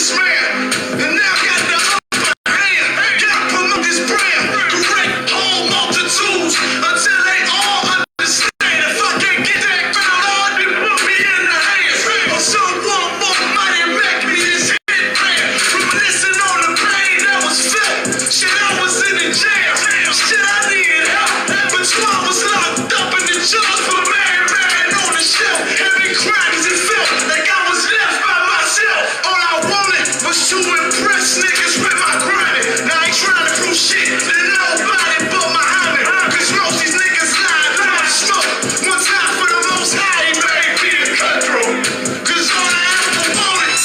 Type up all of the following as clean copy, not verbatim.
this man, and now got the upper hand. Gotta promote this brand, correct whole multitudes until they all understand. If I can't get that found on, then put me in the hands of someone more mighty make me this hit man. Reminiscing on the pain that was felt. Shit, I was in the jail. Shit, I needed help. But I was locked up in the jaws for man on the shelf. Every crime is it felt like I was left by myself. All I wanted was to impress niggas with my grinding. Now I ain't trying to prove shit to nobody but Muhammad. Cause most these niggas lie, smoke. One time for the most high, he made me a cutthroat. Cause all I ever wanted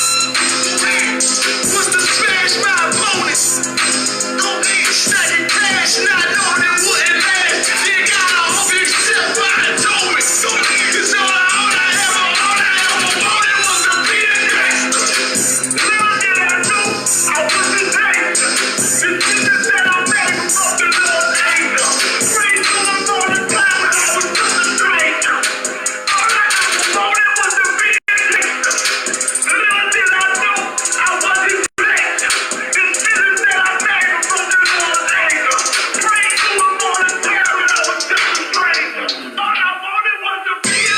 was to smash my opponents. Go eat, stack and cash, not knowing it wouldn't last. You gotta hope you accept what I told me. Cause all I ever wanted was to be a gangster. Little did I know I was a danger. The Jesus that I made from the Lord's anger. Prayed to him all the time when I was just a stranger. All I ever wanted was to be a gangster. Little did I know I was his danger. The Jesus that I made from the Lord's anger. Prayed to him all the time when I was just a stranger. All I wanted was to be a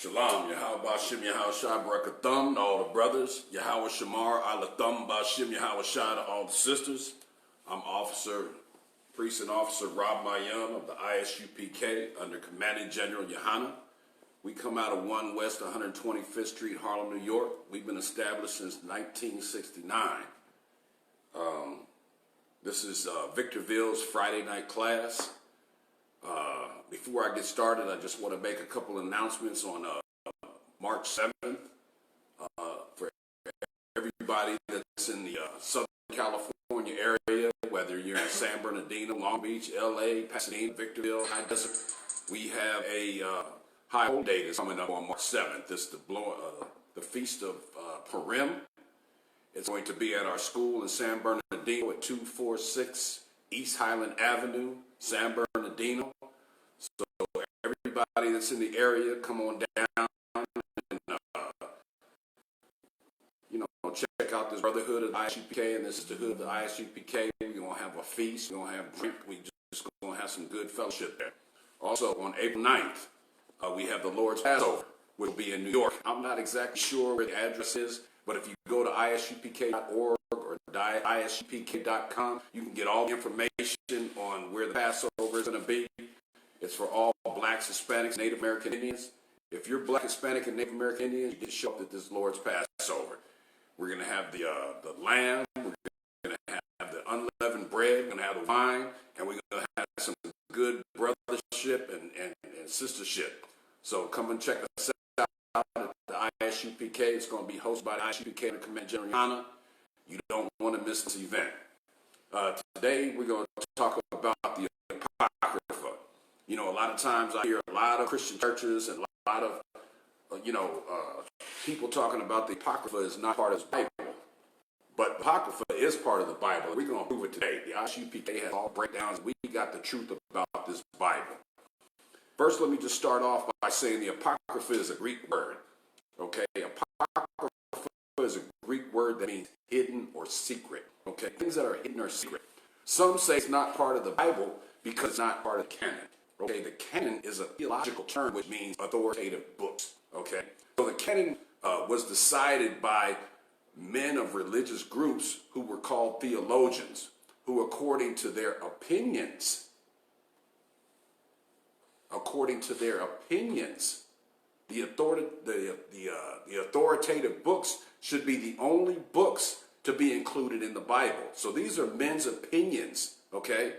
Shalom, Yahweh Bashim Yahweh Shai Barakathum to all the brothers, Yahweh Shamar Alathum Bashim Yahweh Shai to all the sisters. I'm Priest and Officer Rob Mayam of the ISUPK under Commanding General Yohana. We come out of 1 West 125th Street, Harlem, New York. We've been established since 1969. This is Victorville's Friday night class. Before I get started, I just want to make a couple announcements on March 7th for everybody that's in the Southern California area, whether you're in San Bernardino, Long Beach, LA, Pasadena, Victorville, High Desert. We have a high holy day that's coming up on March 7th. This is the Feast of Purim. It's going to be at our school in San Bernardino at 246 East Highland Avenue, San Bernardino. So everybody that's in the area, come on down and check out this brotherhood of the ISUPK, and this is the hood of the ISUPK. We're gonna have a feast. We're gonna have drink. We just gonna have some good fellowship there. Also on April 9th, we have the Lord's Passover, which will be in New York. I'm not exactly sure where the address is, but if you go to isupk.org or isupk.com, you can get all the information on where the Passover is going to be. It's for all blacks, Hispanics, Native American Indians. If you're black, Hispanic, and Native American Indians, you get to show up at this Lord's Passover. We're going to have the lamb, we're going to have the unleavened bread, we're going to have the wine, and we're going to have some good brothership and sistership. So come and check us out at the ISUPK. It's going to be hosted by the ISUPK and Command General Yohana. You don't want to miss this event. Today we're going to talk about the Apocrypha. You know, a lot of times I hear a lot of Christian churches and a lot of, people talking about the Apocrypha is not part of the Bible. But the Apocrypha is part of the Bible. We're going to prove it today. The ISUPK has all breakdowns. We got the truth about this Bible. First, let me just start off by saying the Apocrypha is a Greek word. Okay, Apocrypha is a Greek word that means hidden or secret. Okay, things that are hidden or secret. Some say it's not part of the Bible because it's not part of the canon. Okay, the canon is a theological term which means authoritative books. Okay, so the canon was decided by men of religious groups who were called theologians, who according to their opinions, the authoritative books should be the only books to be included in the Bible. So these are men's opinions, okay?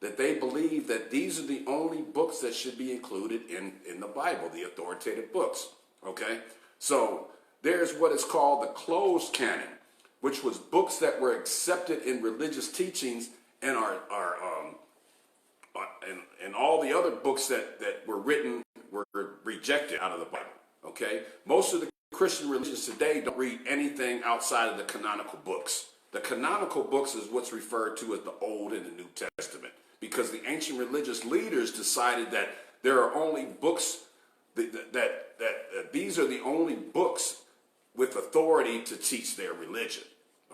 That they believe that these are the only books that should be included in the Bible, the authoritative books, okay? So there's what is called the closed canon, which was books that were accepted in religious teachings and and all the other books that were written were rejected out of the Bible, okay? Most of the Christian religions today don't read anything outside of the canonical books. The canonical books is what's referred to as the Old and the New Testament, because the ancient religious leaders decided that there are only books that these are the only books with authority to teach their religion,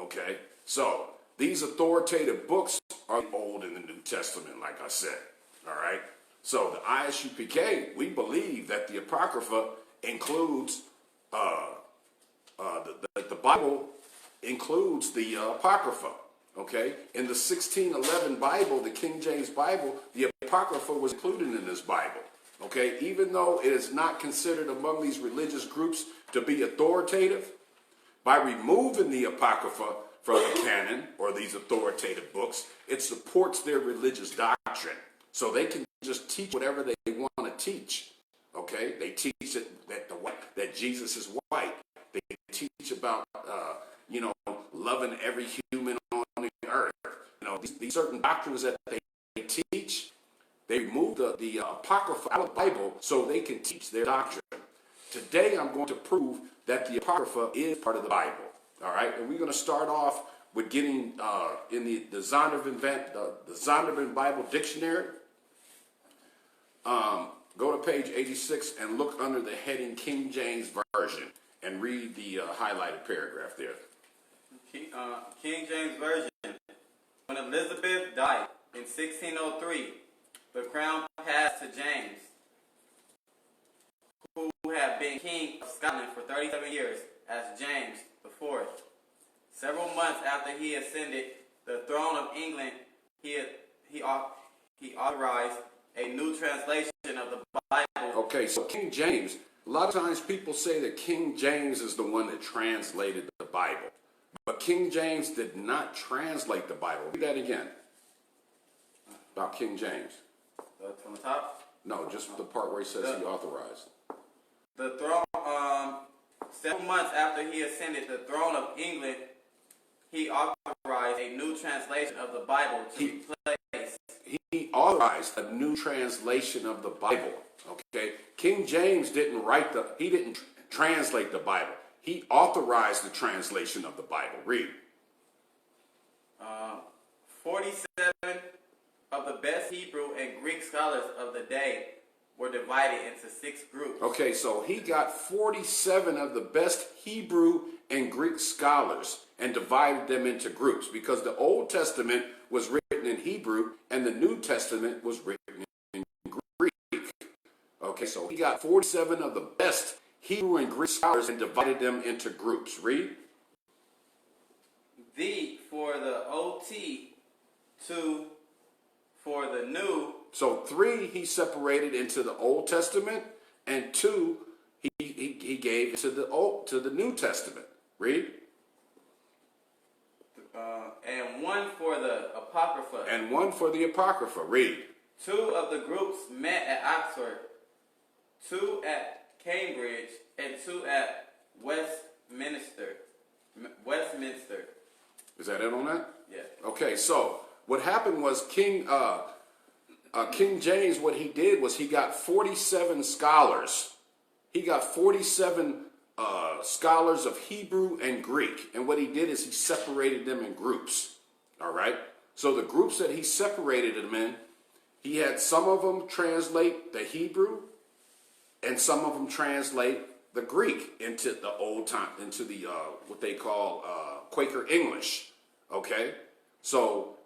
okay? So these authoritative books are the Old and the New Testament, like I said, all right? So the ISUPK, we believe that the Apocrypha includes, the Bible includes the Apocrypha, okay? In the 1611 Bible, the King James Bible, the Apocrypha was included in this Bible, okay? Even though it is not considered among these religious groups to be authoritative, by removing the Apocrypha from the canon, or these authoritative books, it supports their religious doctrine. So they can just teach whatever they want to teach, okay? They teach that Jesus is white. They teach about, loving every human on the earth. These certain doctrines that they teach, they remove the Apocrypha out of the Bible so they can teach their doctrine. Today, I'm going to prove that the Apocrypha is part of the Bible. All right, and we're going to start off with getting in the Zondervan Bible Dictionary. Go to page 86 and look under the heading King James Version and read the highlighted paragraph there. King James Version. When Elizabeth died in 1603, the crown passed to James, who had been king of Scotland for 37 years, as James IV. Several months after he ascended the throne of England, he authorized a new translation of the Bible. Okay, so King James, a lot of times people say that King James is the one that translated the Bible. But King James did not translate the Bible. Read that again. About King James. From the top? No, just the part where he says he authorized. The throne, several months after he ascended the throne of England, he authorized a new translation of the Bible to replace. He authorized a new translation of the Bible. Okay, King James didn't he didn't translate the Bible. He authorized the translation of the Bible. Read. 47 of the best Hebrew and Greek scholars of the day were divided into 6 groups. Okay, so he got 47 of the best Hebrew and Greek scholars and divided them into groups, because the Old Testament was written in Hebrew and the New Testament was written in Greek. Okay, so he got 47 of the best Hebrew and Greek scholars and divided them into groups. Read. The for the OT, 2 for the New. So 3 he separated into the Old Testament, and 2 he gave to the New Testament. Read. And 1 for the Apocrypha. And 1 for the Apocrypha. Read. 2 of the groups met at Oxford, 2 at Cambridge, and 2 at Westminster. Is that it on that? Yeah. Okay, so what happened was King James, what he did was he got 47 scholars. He got 47 scholars of Hebrew and Greek. And what he did is he separated them in groups. All right? So the groups that he separated them in, he had some of them translate the Hebrew and some of them translate the Greek into the old time, into the what they call Quaker English. Okay? So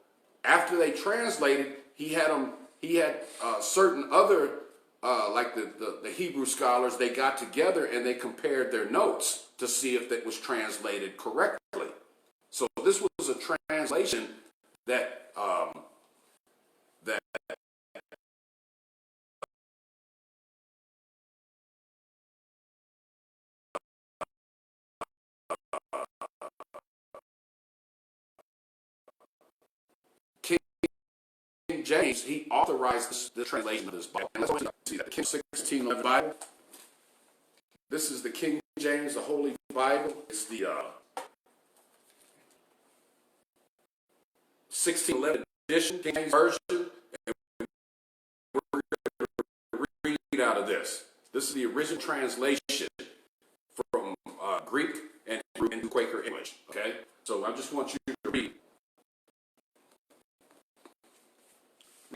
after they translated, he had certain other like the Hebrew scholars, they got together and they compared their notes to see if it was translated correctly. So this was a translation that King James, he authorized the translation of this Bible. And let's see that. The King 1611 Bible. This is the King James, the Holy Bible. It's the 1611 edition, King James Version. And we're going to read out of this. This is the original translation from Greek and Hebrew into Quaker English. Okay? So I just want you to read.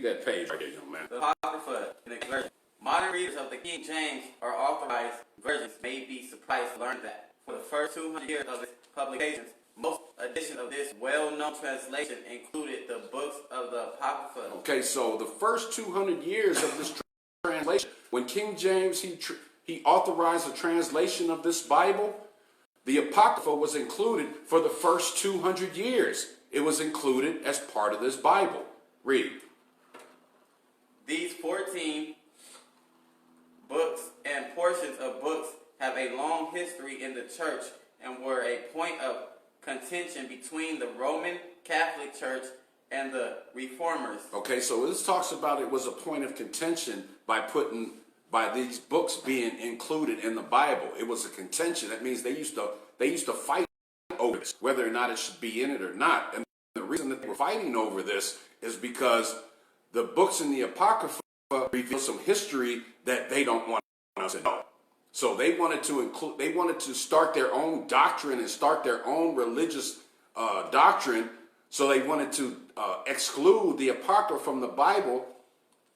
That page right there, young man. The Apocrypha in the version. Modern readers of the King James or authorized versions may be surprised to learn that for the first 200 years of its publications, most editions of this well-known translation included the books of the Apocrypha. Okay, so the first 200 years of this translation, when King James, he authorized the translation of this Bible, the Apocrypha was included for the first 200 years. It was included as part of this Bible. Read. These 14 books and portions of books have a long history in the church and were a point of contention between the Roman Catholic Church and the Reformers. Okay, so this talks about it was a point of contention by these books being included in the Bible. It was a contention. That means they used to fight over this, whether or not it should be in it or not. And the reason that they were fighting over this is because the books in the Apocrypha reveal some history that they don't want us to know. So they wanted to start their own doctrine and start their own religious doctrine. So they wanted to exclude the Apocrypha from the Bible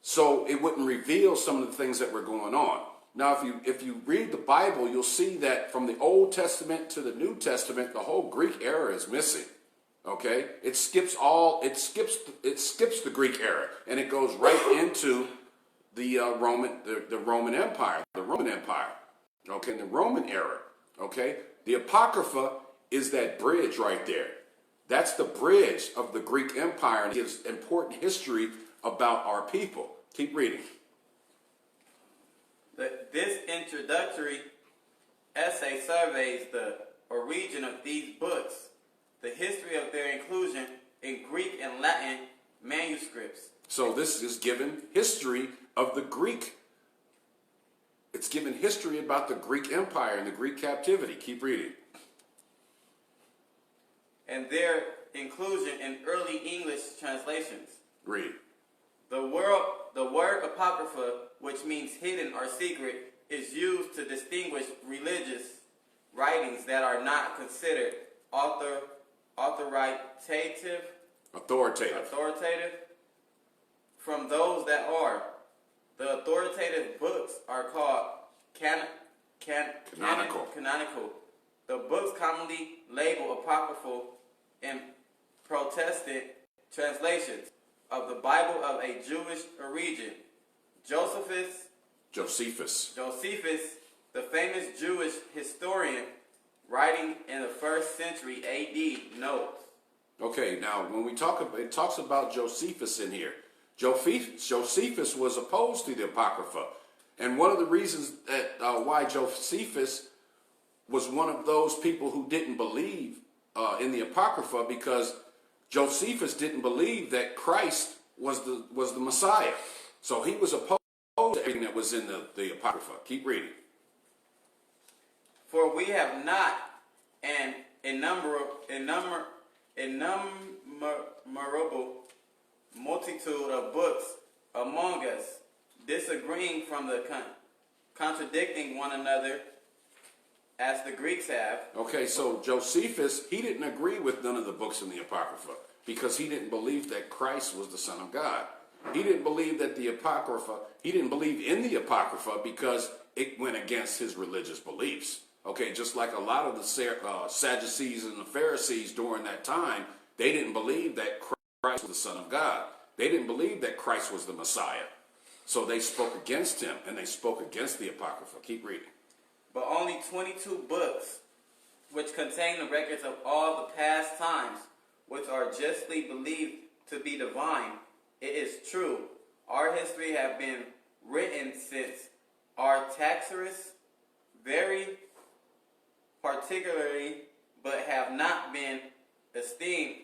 so it wouldn't reveal some of the things that were going on. Now, if you read the Bible, you'll see that from the Old Testament to the New Testament, the whole Greek era is missing. Okay, it skips the Greek era, and it goes right into the Roman Empire, okay, the Roman era. Okay, the Apocrypha is that bridge right there. That's the bridge of the Greek Empire, and it gives important history about our people. Keep reading. This introductory essay surveys the origin of these books, the history of their inclusion in Greek and Latin manuscripts. So this is given history of the Greek. It's given history about the Greek Empire and the Greek captivity. Keep reading. And their inclusion in early English translations. Read. The word Apocrypha, which means hidden or secret, is used to distinguish religious writings that are not considered authoritative from those that are. The authoritative books are called canonical. The books commonly labeled apocryphal in Protestant translations of the Bible of a Jewish origin. Josephus, the famous Jewish historian, writing in the 1st century A.D., notes. Okay, now when we talk about, it talks about Josephus in here. Josephus was opposed to the Apocrypha, and one of the reasons that why Josephus was one of those people who didn't believe in the Apocrypha, because Josephus didn't believe that Christ was the Messiah. So he was opposed to everything that was in the Apocrypha. Keep reading. For we have not an innumerable multitude of books among us, disagreeing from the contradicting one another, as the Greeks have. Okay, so Josephus, he didn't agree with none of the books in the Apocrypha because he didn't believe that Christ was the Son of God. He didn't believe that the Apocrypha, he didn't believe in the Apocrypha because it went against his religious beliefs. Okay, just like a lot of the Sadducees and the Pharisees during that time, they didn't believe that Christ was the Son of God. They didn't believe that Christ was the Messiah. So they spoke against him, and they spoke against the Apocrypha. Keep reading. But only 22 books, which contain the records of all the past times, which are justly believed to be divine. It is true. Our history have been written since Artaxerxes, very particularly, but have not been esteemed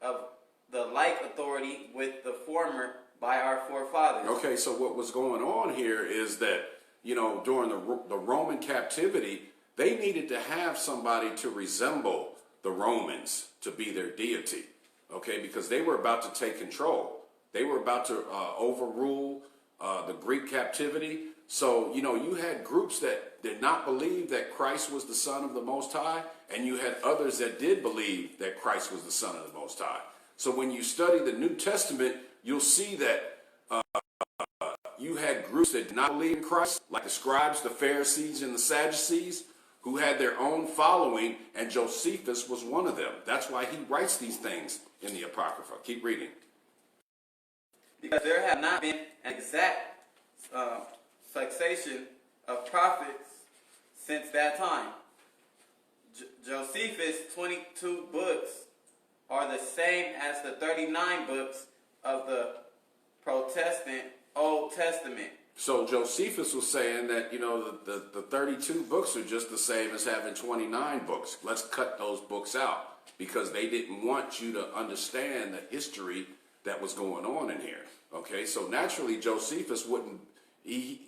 of the like authority with the former by our forefathers. Okay, so what was going on here is that, you know, during the Roman captivity, they needed to have somebody to resemble the Romans to be their deity, okay, because they were about to take control. They were about to overrule the Greek captivity. So, you know, you had groups that did not believe that Christ was the Son of the Most High, and you had others that did believe that Christ was the Son of the Most High. So when you study the New Testament, you'll see that you had groups that did not believe in Christ, like the scribes, the Pharisees, and the Sadducees, who had their own following, and Josephus was one of them. That's why he writes these things in the Apocrypha. Keep reading. Because there have not been an exact succession of prophets since that time. Josephus' 22 books are the same as the 39 books of the Protestant Old Testament. So Josephus was saying that, you know, the 32 books are just the same as having 29 books. Let's cut those books out, because they didn't want you to understand the history that was going on in here. Okay, so naturally Josephus wouldn't, he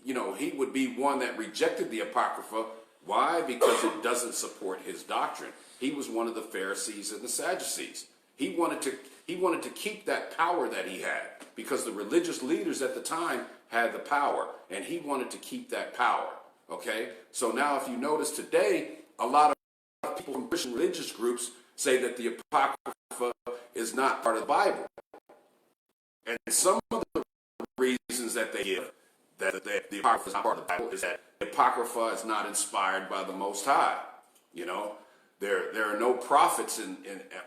would be one that rejected the Apocrypha. Why? Because it doesn't support his doctrine. He was one of the Pharisees and the Sadducees. He wanted to keep that power that he had, because the religious leaders at the time had the power, and he wanted to keep that power. Okay, so now if you notice today, a lot of people from Christian religious groups say that the Apocrypha is not part of the Bible. And some of the reasons that they give that the Apocrypha is not part of the Bible is that the Apocrypha is not inspired by the Most High. You know, there are no prophets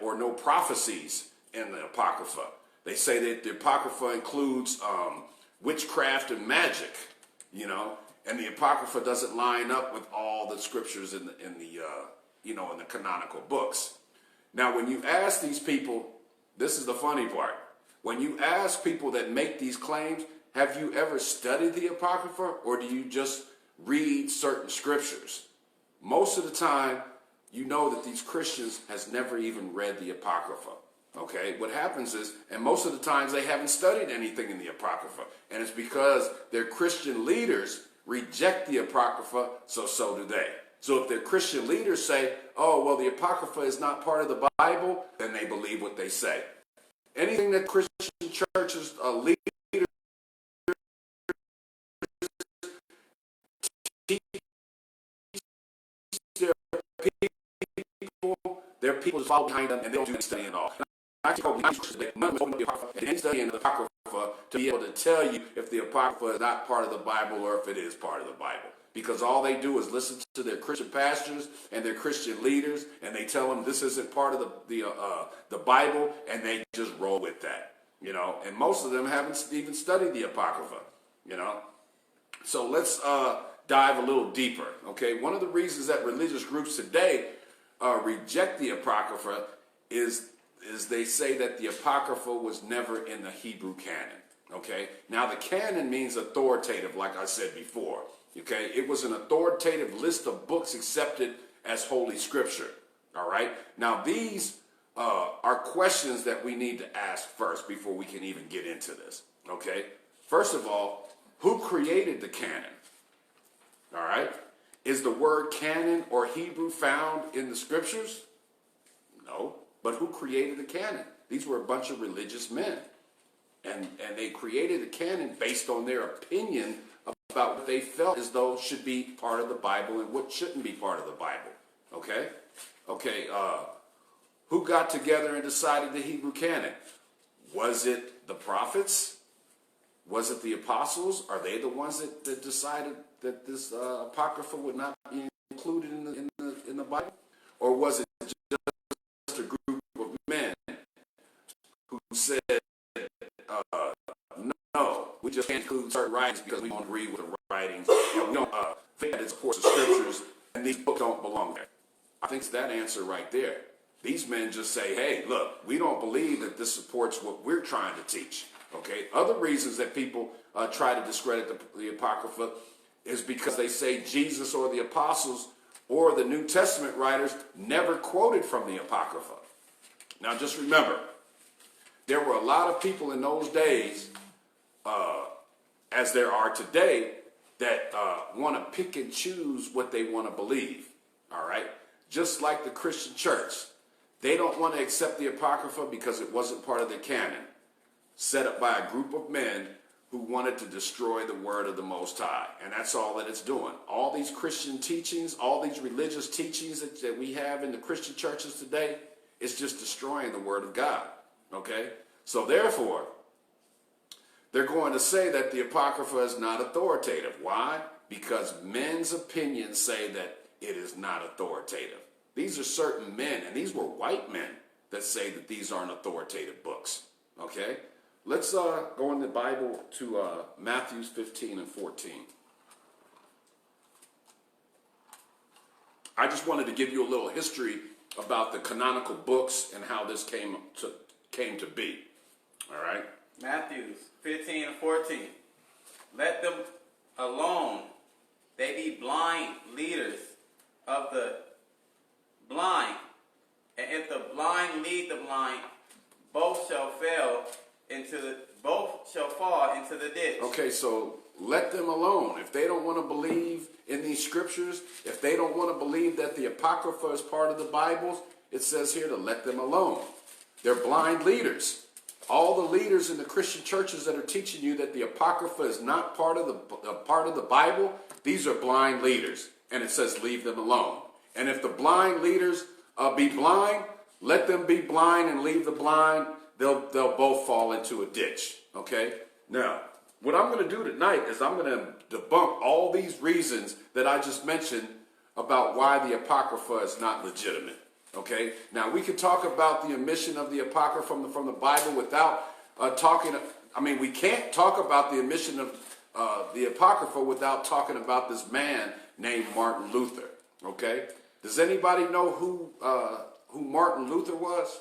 or no prophecies in the Apocrypha. They say that the Apocrypha includes witchcraft and magic, you know, and the Apocrypha doesn't line up with all the scriptures in the canonical books. Now, when you ask these people, this is the funny part. When you ask people that make these claims, have you ever studied the Apocrypha, or do you just read certain scriptures? Most of the time, you know that these Christians has never even read the Apocrypha. Okay, what happens is, and most of the times they haven't studied anything in the Apocrypha, and it's because their Christian leaders reject the Apocrypha, so do they. So if their Christian leaders say, oh, well, the Apocrypha is not part of the Bible, then they believe what they say. Anything that Christian churches leaders teach their people follow behind them, and they don't do any studying at all. I can open the Apocrypha and study in the Apocrypha to be able to tell you if the Apocrypha is not part of the Bible or if it is part of the Bible. Because all they do is listen to their Christian pastors and their Christian leaders, and they tell them this isn't part of the Bible, and they just roll with that, you know. And most of them haven't even studied the Apocrypha, you know. So let's dive a little deeper, okay? One of the reasons that religious groups today reject the Apocrypha is they say that the Apocrypha was never in the Hebrew canon, okay? Now, the canon means authoritative, like I said before, okay? It was an authoritative list of books accepted as Holy Scripture, all right? Now, these are questions that we need to ask first before we can even get into this, okay? First of all, who created the canon, all right? Is the word canon or Hebrew found in the Scriptures? No. But who created the canon? These were a bunch of religious men. And they created a canon based on their opinion about what they felt as though should be part of the Bible and what shouldn't be part of the Bible. Okay? Okay, who got together and decided the Hebrew canon? Was it the prophets? Was it the apostles? Are they the ones that decided that this Apocrypha would not be included in the Bible? Or was it just a group of men who said, no, we just can't include certain writings because we don't agree with the writings. And we don't think that it supports the scriptures, and these books don't belong there. I think it's that answer right there. These men just say, hey, look, we don't believe that this supports what we're trying to teach. Okay? Other reasons that people try to discredit the Apocrypha is because they say Jesus or the apostles or the New Testament writers never quoted from the Apocrypha. Now just remember, there were a lot of people in those days, as there are today, that want to pick and choose what they want to believe. All right? Just like the Christian church. They don't want to accept the Apocrypha because it wasn't part of the canon, set up by a group of men who wanted to destroy the word of the Most High. And that's all that it's doing. All these Christian teachings, all these religious teachings that we have in the Christian churches today, it's just destroying the word of God. Okay? So therefore, they're going to say that the Apocrypha is not authoritative. Why? Because men's opinions say that it is not authoritative. These are certain men, and these were white men, that say that these aren't authoritative books. Okay? Let's go in the Bible to Matthew 15 and 14. I just wanted to give you a little history about the canonical books and how this came to be. All right? Matthew 15 and 14. Let them alone. They be blind leaders of the blind. And if the blind lead the blind, both shall fall into the ditch. Okay, so let them alone. If they don't want to believe in these scriptures, if they don't want to believe that the Apocrypha is part of the Bibles, it says here to let them alone. They're blind leaders. All the leaders in the Christian churches that are teaching you that the Apocrypha is not part of the Bible, these are blind leaders. And it says leave them alone. And if the blind leaders be blind, let them be blind and leave the blind. They'll both fall into a ditch. Okay? Now, what I'm going to do tonight is I'm going to debunk all these reasons that I just mentioned about why the Apocrypha is not legitimate. Okay? Now, we can talk about the omission of the Apocrypha from the Bible without we can't talk about the omission of the Apocrypha without talking about this man named Martin Luther. Okay? Does anybody know who Martin Luther was?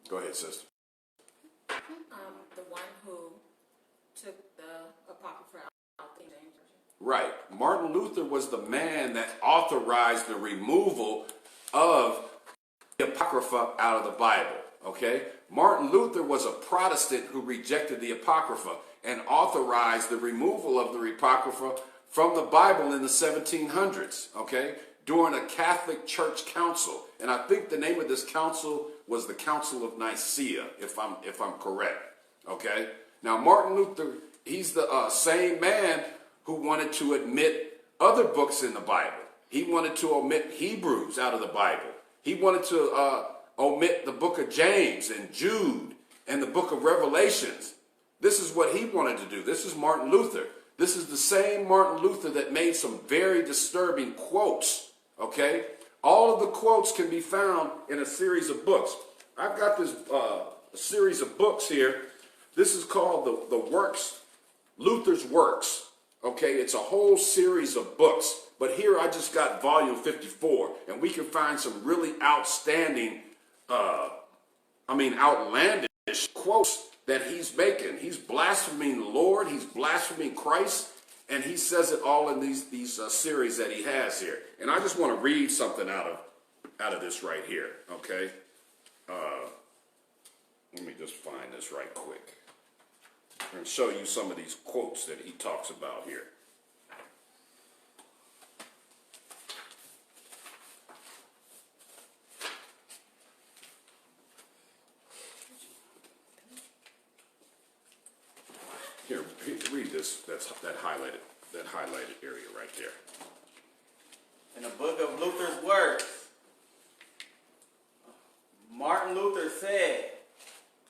Go ahead, sister. The one who took the Apocrypha out of the King James Version. Right. Martin Luther was the man that authorized the removal of the Apocrypha out of the Bible. Okay? Martin Luther was a Protestant who rejected the Apocrypha and authorized the removal of the Apocrypha from the Bible in the 1700s. Okay? During a Catholic Church council. And I think the name of this council was the Council of Nicaea, if I'm correct. Okay? Now, Martin Luther, he's the same man who wanted to admit other books in the Bible. He wanted to omit Hebrews out of the Bible. He wanted to omit the book of James and Jude and the book of Revelations. This is what he wanted to do. This is Martin Luther. This is the same Martin Luther that made some very disturbing quotes. Okay? All of the quotes can be found in a series of books. I've got this series of books here. This is called the Works, Luther's Works. Okay? It's a whole series of books. But here I just got volume 54. And we can find some really outstanding, outlandish quotes that he's making. He's blaspheming the Lord. He's blaspheming Christ. And he says it all in these series that he has here. And I just want to read something out of this right here, okay? Let me just find this right quick and show you some of these quotes that he talks about here. Here, read this. That highlighted area right there. In the book of Luther's Works, Martin Luther said,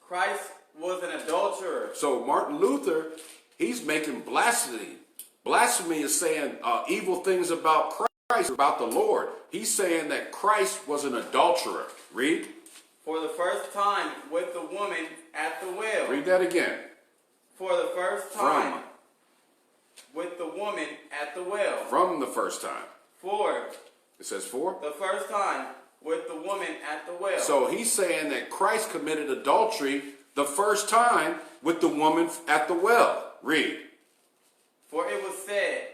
Christ was an adulterer. So Martin Luther, he's making blasphemy. Blasphemy is saying evil things about Christ, about the Lord. He's saying that Christ was an adulterer. Read. For the first time with the woman at the well. Read that again. For the first time with the woman at the well. From the first time. For. It says for? The first time with the woman at the well. So he's saying that Christ committed adultery the first time with the woman at the well. Read. For it was said,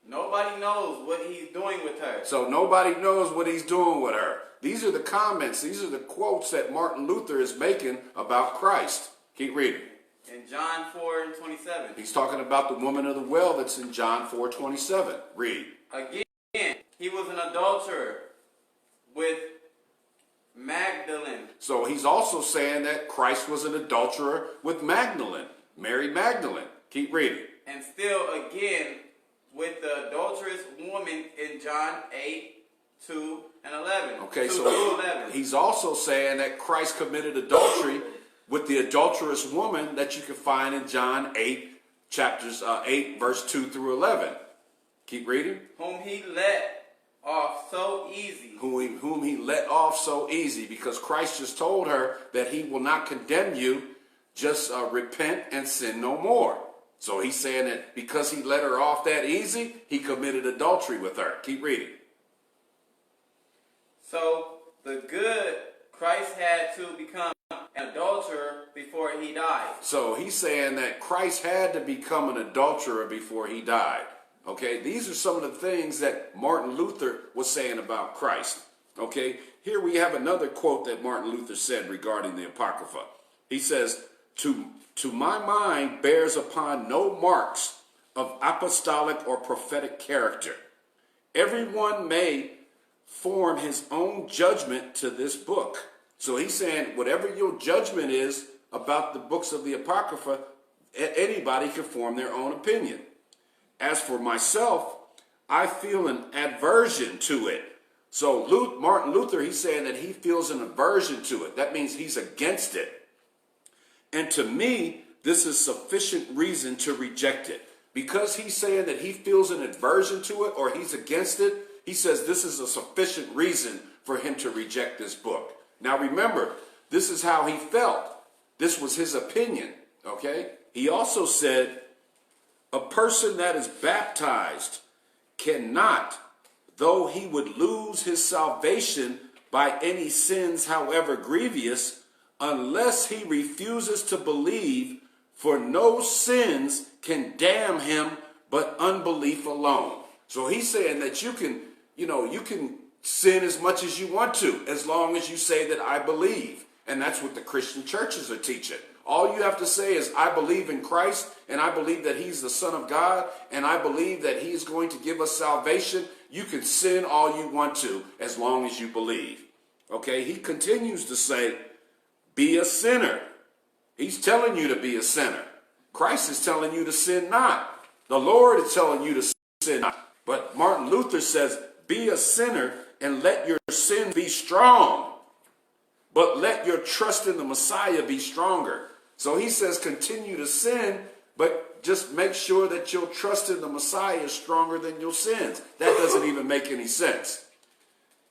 nobody knows what he's doing with her. So nobody knows what he's doing with her. These are the comments, these are the quotes that Martin Luther is making about Christ. Keep reading. In John 4:27. He's talking about the woman of the well that's in John 4:27. Read. Again, he was an adulterer with Magdalene. So he's also saying that Christ was an adulterer with Magdalene, Mary Magdalene. Keep reading. And still again with the adulterous woman in John 8:2 and 11. Okay, so 11. He's also saying that Christ committed adultery with the adulterous woman that you can find in John 8, chapters 8, verse 2 through 11. Keep reading. Whom he let off so easy. Whom he let off so easy, because Christ just told her that he will not condemn you, just repent and sin no more. So he's saying that because he let her off that easy, he committed adultery with her. Keep reading. So the good Christ had to become an adulterer before he died. So he's saying that Christ had to become an adulterer before he died. Okay, these are some of the things that Martin Luther was saying about Christ. Okay, here we have another quote that Martin Luther said regarding the Apocrypha. He says, to my mind bears upon no marks of apostolic or prophetic character. Everyone may form his own judgment to this book. So he's saying whatever your judgment is about the books of the Apocrypha, anybody can form their own opinion. As for myself, I feel an aversion to it. So Martin Luther, he's saying that he feels an aversion to it. That means he's against it. And to me, this is sufficient reason to reject it. Because he's saying that he feels an aversion to it or he's against it, he says this is a sufficient reason for him to reject this book. Now remember, this is how he felt. This was his opinion, okay? He also said, a person that is baptized cannot, though he would lose his salvation by any sins, however grievous, unless he refuses to believe, for no sins can damn him but unbelief alone. So he's saying that you can sin as much as you want to, as long as you say that I believe. And that's what the Christian churches are teaching. All you have to say is, I believe in Christ, and I believe that he's the Son of God, and I believe that he's going to give us salvation. You can sin all you want to, as long as you believe. Okay, he continues to say, be a sinner. He's telling you to be a sinner. Christ is telling you to sin not. The Lord is telling you to sin not. But Martin Luther says, be a sinner and let your sin be strong. But let your trust in the Messiah be stronger. So he says, continue to sin, but just make sure that your trust in the Messiah is stronger than your sins. That doesn't even make any sense.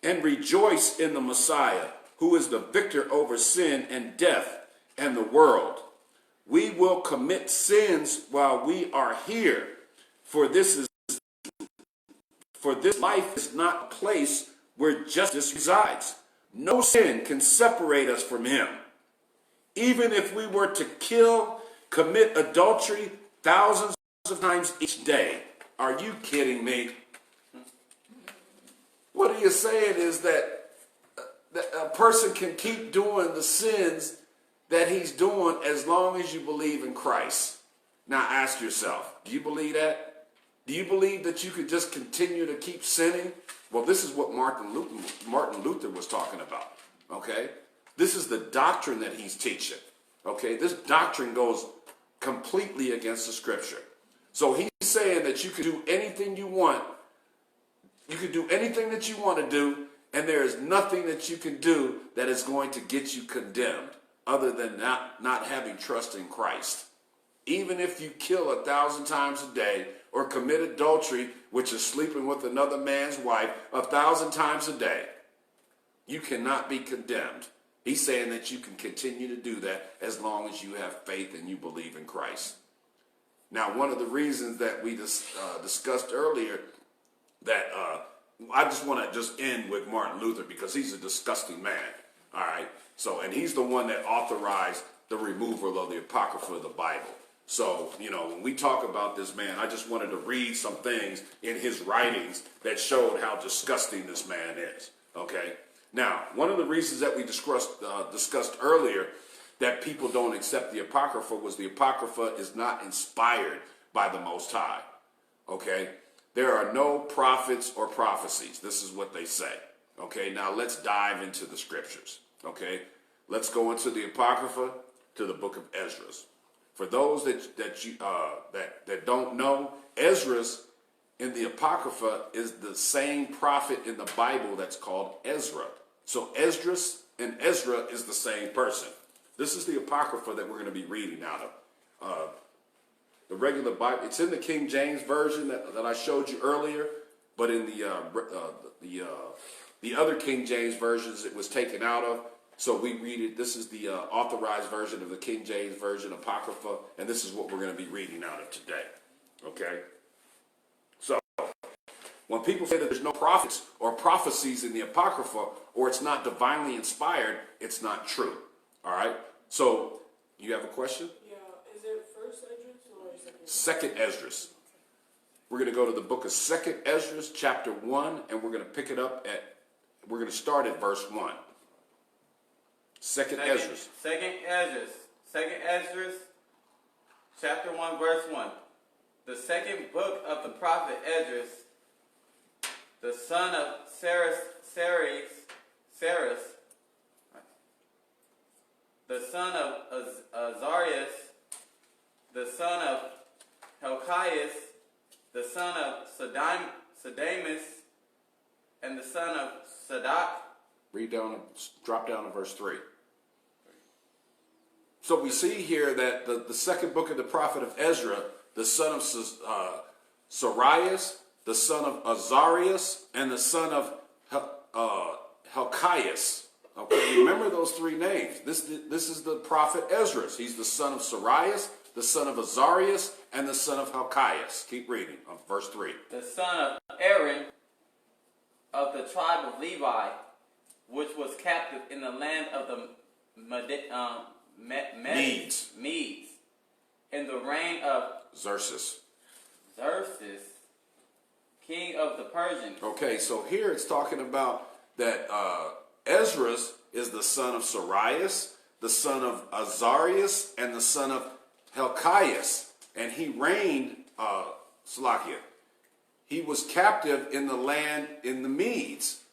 And rejoice in the Messiah, who is the victor over sin and death and the world. We will commit sins while we are here, for this life is not a place where justice resides. No sin can separate us from him. Even if we were to kill, commit adultery thousands of times each day. Are you kidding me? What he is saying is that a person can keep doing the sins that he's doing as long as you believe in Christ. Now ask yourself, do you believe that? Do you believe that you could just continue to keep sinning? Well, this is what Martin Luther was talking about, okay? This is the doctrine that he's teaching, okay? This doctrine goes completely against the scripture. So he's saying that you can do anything you want. You can do anything that you want to do, and there is nothing that you can do that is going to get you condemned other than not having trust in Christ. Even if you kill 1,000 times a day or commit adultery, which is sleeping with another man's wife, 1,000 times a day, you cannot be condemned He's saying that you can continue to do that as long as you have faith and you believe in Christ. Now, one of the reasons that we discussed earlier that I just want to just end with Martin Luther, because he's a disgusting man. All right. So, and he's the one that authorized the removal of the Apocrypha of the Bible. So, you know, when we talk about this man, I just wanted to read some things in his writings that showed how disgusting this man is. Okay. Now, one of the reasons that we discussed earlier that people don't accept the Apocrypha was the Apocrypha is not inspired by the Most High. Okay. There are no prophets or prophecies. This is what they say. Okay. Now let's dive into the scriptures. Okay. Let's go into the Apocrypha to the book of Ezra. For those that don't know, Ezra in the Apocrypha is the same prophet in the Bible that's called Ezra. So Esdras and Ezra is the same person. This is the Apocrypha that we're going to be reading out of. The regular Bible, it's in the King James Version that I showed you earlier, but in the other King James versions it was taken out of. So we read it. This is the authorized version of the King James Version Apocrypha, and this is what we're going to be reading out of today. Okay? So when people say that there's no prophets or prophecies in the Apocrypha, or it's not divinely inspired, it's not true. All right? So you have a question? Yeah. Is it first Esdras or second? Second Esdras. We're going to go to the book of Second Esdras, chapter 1, and we're going to pick it up we're going to start at verse 1. Second Esdras, chapter 1, verse 1. The second book of the prophet Esdras, the son of Ceres, the son of Azarias, the son of Helkias, the son of Sedamus, and the son of Sadak. Drop down to verse 3. So we see here that the second book of the prophet of Ezra, the son of Sarias, the son of Azarias, and the son of Helkias. Okay, remember those three names. This is the prophet Ezra. He's the son of Sarias, the son of Azarias, and the son of Helkias. Keep reading on verse 3. The son of Aaron of the tribe of Levi, which was captive in the land of the Medes, in the reign of Xerxes, king of the Persians. Okay, so here it's talking about that Ezra is the son of Sarias, the son of Azarias, and the son of Helkias. And he reigned, he was captive in the land in the Medes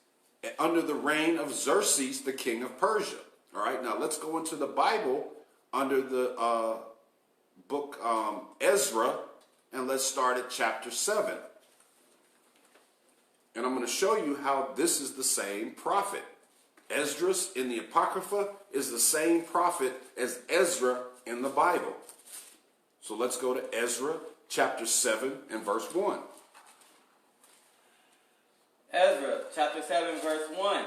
under the reign of Xerxes, the king of Persia. All right, now let's go into the Bible under the book Ezra, and let's start at chapter 7. And I'm going to show you how this is the same prophet. Esdras in the Apocrypha is the same prophet as Ezra in the Bible. So let's go to Ezra chapter 7 and verse 1. Ezra chapter 7 verse 1.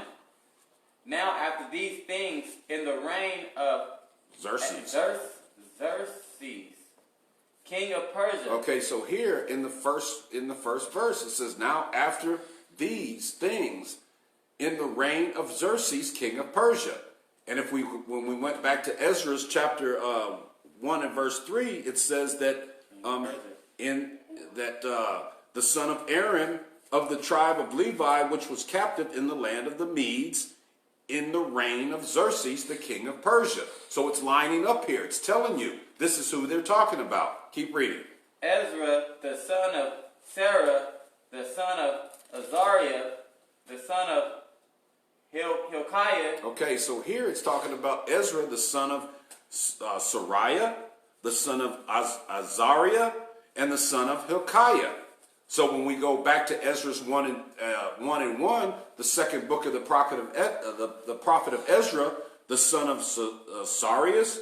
Now after these things, in the reign of Xerxes, king of Persia. Okay, so here in the first verse it says, now after these things, in the reign of Xerxes, king of Persia. And when we went back to Ezra's chapter 1 and verse 3, it says that the son of Aaron of the tribe of Levi, which was captive in the land of the Medes, in the reign of Xerxes, the king of Persia. So it's lining up here. It's telling you this is who they're talking about. Keep reading. Ezra, the son of Sarah, the son of Azariah, the son of Hilkiah. Okay, so here it's talking about Ezra, the son of Sariah, the son of Azariah, and the son of Hilkiah. So when we go back to Ezra's 1 and 1, the second book of the prophet of Ezra, the son of Sarias,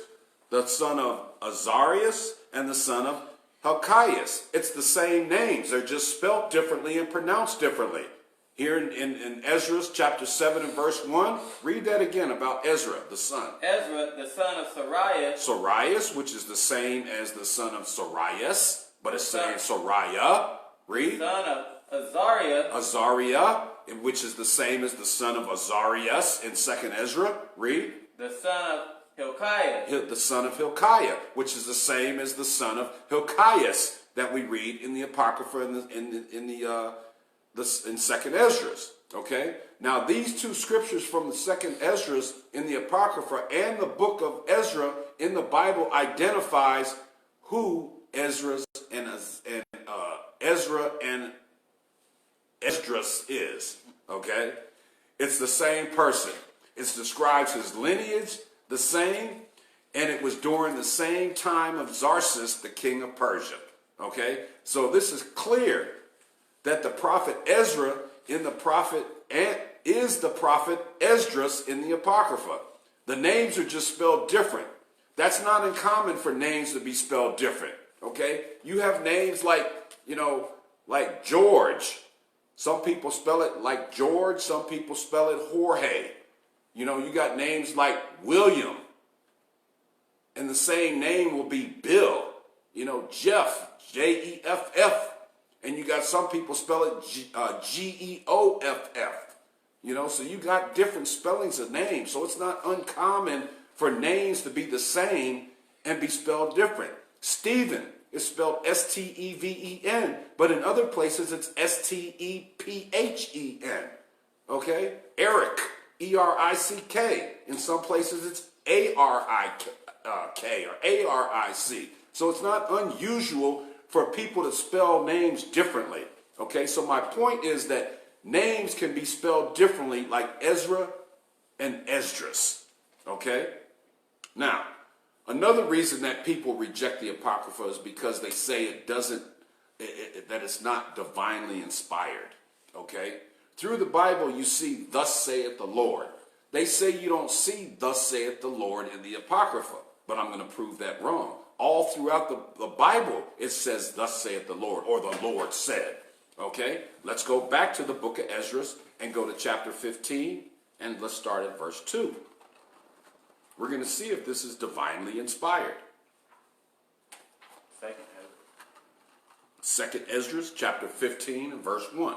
the son of Azarias, and the son of Helkias. It's the same names. They're just spelled differently and pronounced differently. Here in Ezra chapter 7 and verse 1, read that again about Ezra, the son. Ezra, the son of Sariah. Sarias, which is the same as the son of Sarias, but it's saying Sariah. Read. Son of Azariah. Azariah, which is the same as the son of Azarias in 2nd Ezra. Read. The son of Hilkiah. The son of Hilkiah, which is the same as the son of Hilkias that we read in the Apocrypha in 2nd Ezra. Okay? Now, these two scriptures from the 2nd Ezra in the Apocrypha and the book of Ezra in the Bible identifies who Ezra and Esdras is. Okay? It's the same person. It describes his lineage the same, and it was during the same time of Xerxes, the king of Persia. Okay? So this is clear that the prophet Ezra is the prophet Esdras in the Apocrypha. The names are just spelled different. That's not uncommon for names to be spelled different. Okay? You have names like, like George. Some people spell it like George. Some people spell it Jorge. You got names like William. And the same name will be Bill. Jeff, Jeff. And you got some people spell it Geoff. So you got different spellings of names. So it's not uncommon for names to be the same and be spelled different. Stephen is spelled Steven, but in other places it's Stephen. Okay? Eric, Erick. In some places it's Arik or Aric. So it's not unusual for people to spell names differently. Okay, so my point is that names can be spelled differently, like Ezra and Esdras. Okay? Now, another reason that people reject the Apocrypha is because they say that it's not divinely inspired. Okay? Through the Bible, you see, thus saith the Lord. They say you don't see, thus saith the Lord in the Apocrypha, but I'm going to prove that wrong. All throughout the Bible, it says, thus saith the Lord, or the Lord said. Okay? Let's go back to the book of Ezra and go to chapter 15, and let's start at verse 2. We're going to see if this is divinely inspired. Second Ezra, chapter 15, and verse 1.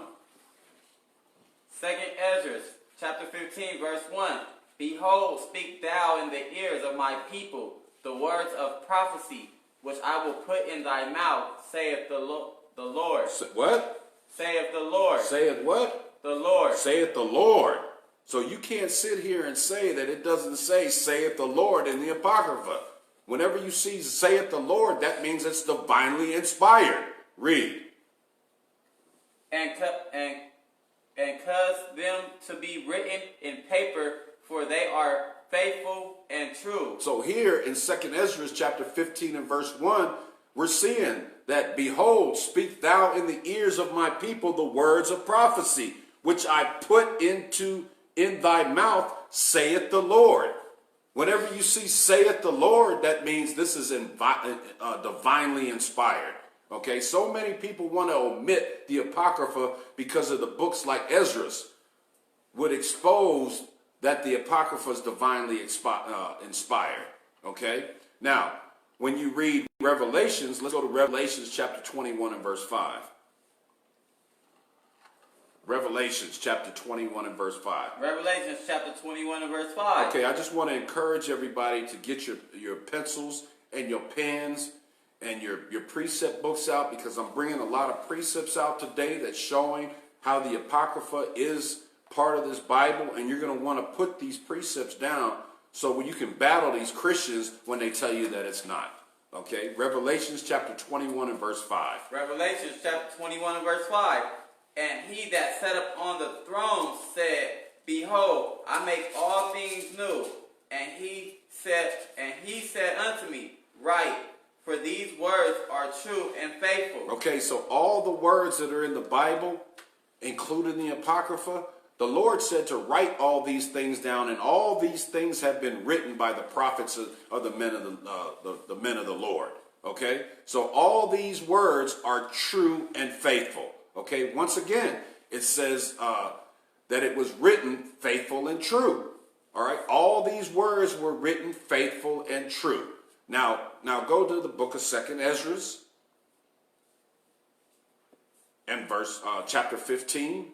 Second Ezra, chapter 15, verse 1. Behold, speak thou in the ears of my people the words of prophecy, which I will put in thy mouth, saith the Lord. What? Saith the Lord. Saith what? The Lord. Saith the Lord. So you can't sit here and say that it doesn't say, saith the Lord in the Apocrypha. Whenever you see saith the Lord, that means it's divinely inspired. Read. And cause them to be written in paper, for they are faithful and true. So here in 2nd Ezra chapter 15 and verse 1, we're seeing that, behold, speak thou in the ears of my people the words of prophecy, which I put in thy mouth, saith the Lord. Whenever you see saith the Lord, that means this is divinely inspired. Okay, so many people want to omit the Apocrypha because of the books like Ezra's would expose that the Apocrypha is divinely inspired. Okay, now when you read Revelations, let's go to Revelations chapter 21 and verse 5. Revelations chapter 21 and verse 5. Revelations chapter 21 and verse 5. Okay, I just want to encourage everybody to get your pencils and your pens and your precept books out, because I'm bringing a lot of precepts out today that's showing how the Apocrypha is part of this Bible, and you're going to want to put these precepts down so you can battle these Christians when they tell you that it's not. Okay, Revelations chapter 21 and verse 5. Revelations chapter 21 and verse 5. And he that sat up on the throne said, behold, I make all things new. And he said unto me, write, for these words are true and faithful. Okay, so all the words that are in the Bible, including the Apocrypha, the Lord said to write all these things down, and all these things have been written by the prophets of the men of the Lord. Okay, so all these words are true and faithful. Okay, once again, it says that it was written faithful and true. All right, all these words were written faithful and true. Now go to the book of 2nd Ezra and chapter 15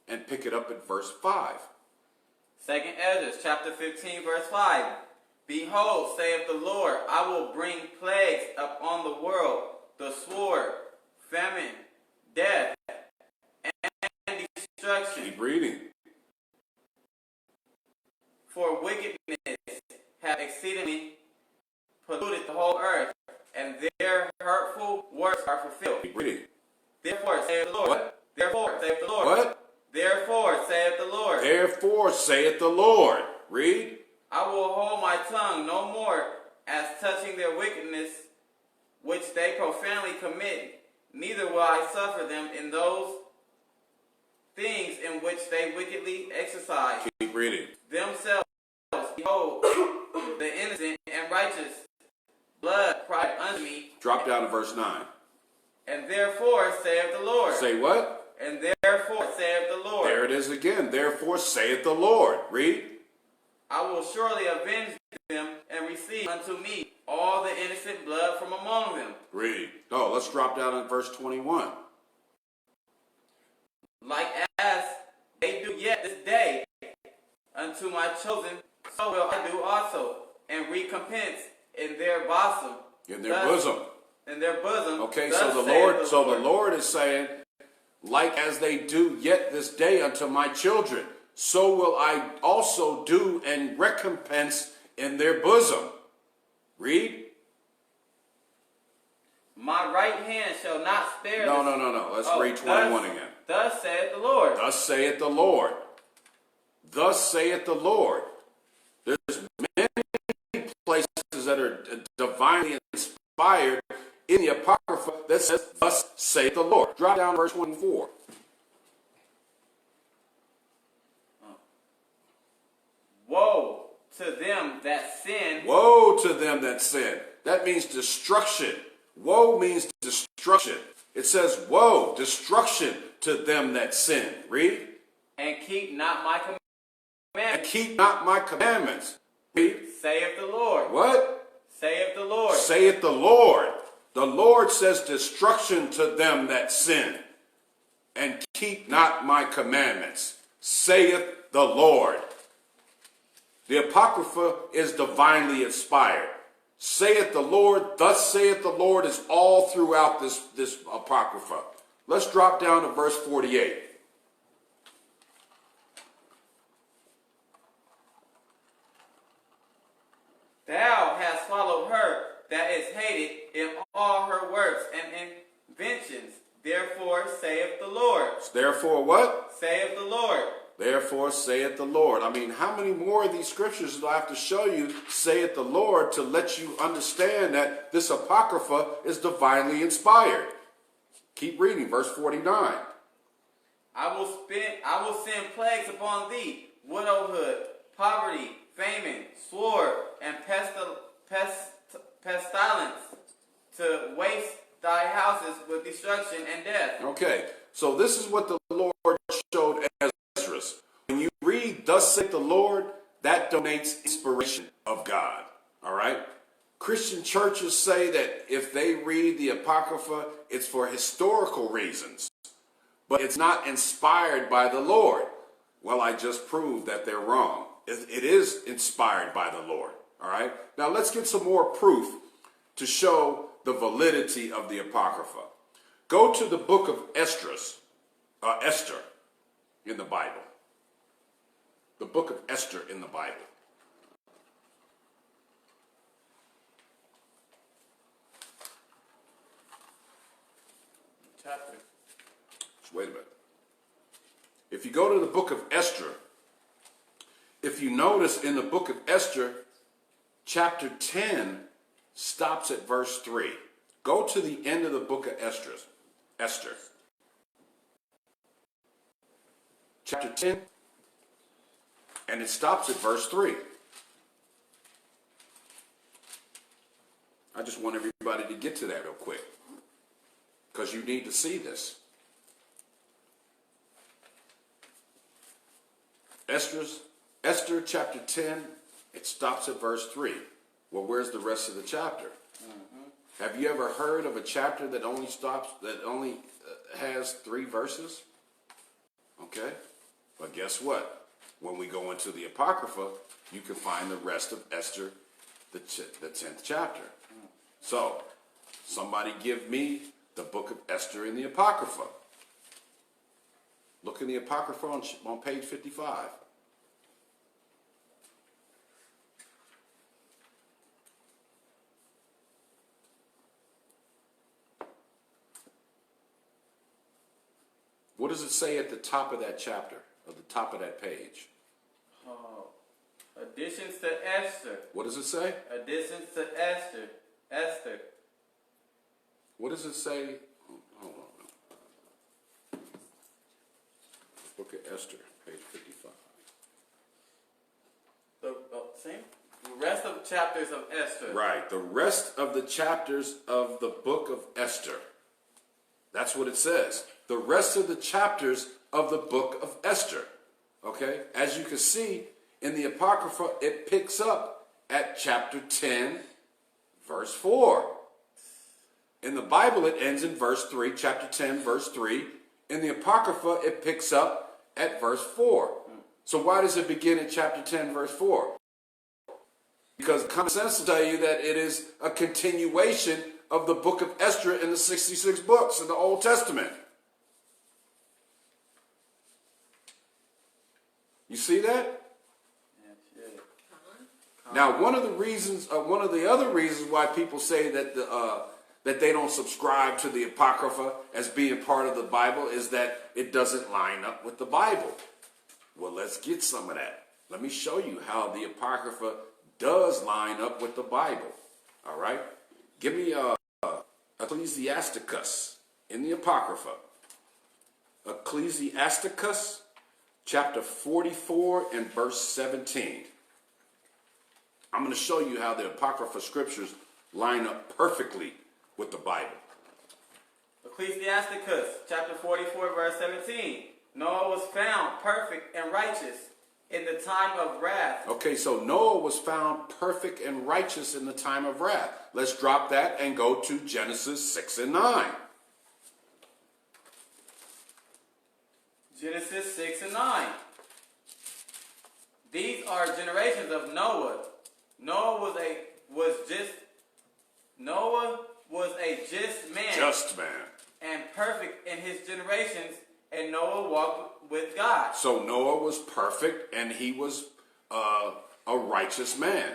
and pick it up at verse 5. 2nd Ezra, chapter 15, verse 5. Behold, saith the Lord, I will bring plagues upon the world, the sword, famine, death, and destruction. Keep reading. For wickedness hath exceedingly polluted the whole earth, and their hurtful works are fulfilled. Keep reading. Therefore saith the Lord. What? Therefore saith the Lord. What? Therefore saith the Lord. Therefore saith the Lord. Read. I will hold my tongue no more as touching their wickedness which they profanely commit, neither will I suffer them in those things in which they wickedly exercise Keep reading. themselves. Behold, the innocent and righteous blood cried unto me. Drop down to verse 9. And therefore saith the Lord. Say what? And therefore saith the Lord. There it is again. Therefore saith the Lord. Read. I will surely avenge them and receive unto me all the innocent blood from among them. Read. Oh, let's drop down to verse 21. Like as they do yet this day unto my chosen, so will I do also, and recompense in their bosom. In their bosom. In their bosom. Okay, thus so the saith Lord, the Lord is saying, like as they do yet this day unto my children, so will I also do and recompense in their bosom. Read. My right hand shall not spare. No. Let's read 21 again. Thus saith the Lord. Thus saith the Lord. Thus saith the Lord. There's many places that are divinely inspired in the Apocrypha that says, thus saith the Lord. Drop down verse 24. Woe to them that sin. Woe to them that sin. That means destruction. Woe means destruction. It says, woe, destruction to them that sin. Read. And keep not my commandments. And keep not my commandments. Read. Saith the Lord. What? Saith the Lord. Saith the Lord. The Lord says destruction to them that sin. And keep not my commandments. Saith the Lord. The Apocrypha is divinely inspired. Saith the Lord, thus saith the Lord is all throughout this Apocrypha. Let's drop down to verse 48. Thou hast followed her that is hated in all her works and inventions. Therefore saith the Lord. Therefore what? Saith the Lord. Therefore saith the Lord. I mean, how many more of these scriptures do I have to show you, saith the Lord, to let you understand that this Apocrypha is divinely inspired? Keep reading, verse 49. I will send plagues upon thee, widowhood, poverty, famine, sword, and pestilence, to waste thy houses with destruction and death. Okay, so this is what the Lord showed Ezra. When you read, thus saith the Lord, that donates inspiration of God. All right? Christian churches say that if they read the Apocrypha, it's for historical reasons, but it's not inspired by the Lord. Well, I just proved that they're wrong. It is inspired by the Lord. All right? Now let's get some more proof to show the validity of the Apocrypha. Go to the book of Esther in the Bible. The book of Esther in the Bible. Chapter. Just wait a minute. If you go to the book of Esther, if you notice in the book of Esther, chapter 10 stops at verse 3. Go to the end of the book of Esther. Chapter 10, and it stops at verse 3. I just want everybody to get to that real quick, because you need to see this. Esther chapter 10, it stops at verse 3. Well, where's the rest of the chapter? Have you ever heard of a chapter that only has 3 verses? Okay. But guess what? When we go into the Apocrypha, you can find the rest of Esther, the 10th chapter. So, somebody give me the book of Esther in the Apocrypha. Look in the Apocrypha on page 55. What does it say at the top of that chapter, at the top of that page? Oh, additions to Esther. What does it say? Additions to Esther. Esther. What does it say? Hold on. Book of Esther, page 55. The same? The rest of the chapters of Esther. Right, the rest of the chapters of the book of Esther. That's what it says. The rest of the chapters of the book of Esther. Okay? As you can see, in the Apocrypha, it picks up at chapter 10, verse 4. In the Bible, it ends in verse 3, chapter 10, verse 3. In the Apocrypha, it picks up at verse 4. So why does it begin in chapter 10, verse 4? Because common sense will tell you that it is a continuation of the book of Esther in the 66 books in the Old Testament. You see that? Now, one of the other reasons why people say that that they don't subscribe to the Apocrypha as being part of the Bible is that it doesn't line up with the Bible. Well, let's get some of that. Let me show you how the Apocrypha does line up with the Bible. All right? Give me Ecclesiasticus in the Apocrypha. Ecclesiasticus chapter 44 and verse 17. I'm going to show you how the Apocrypha scriptures line up perfectly with the Bible. Ecclesiasticus chapter 44 verse 17. Noah was found perfect and righteous in the time of wrath. Okay, so Noah was found perfect and righteous in the time of wrath. Let's drop that and go to Genesis 6 and 9. Genesis 6 and 9. These are generations of Noah. Noah was a just man. Just man. And perfect in his generations, and Noah walked with God. So Noah was perfect and he was a righteous man.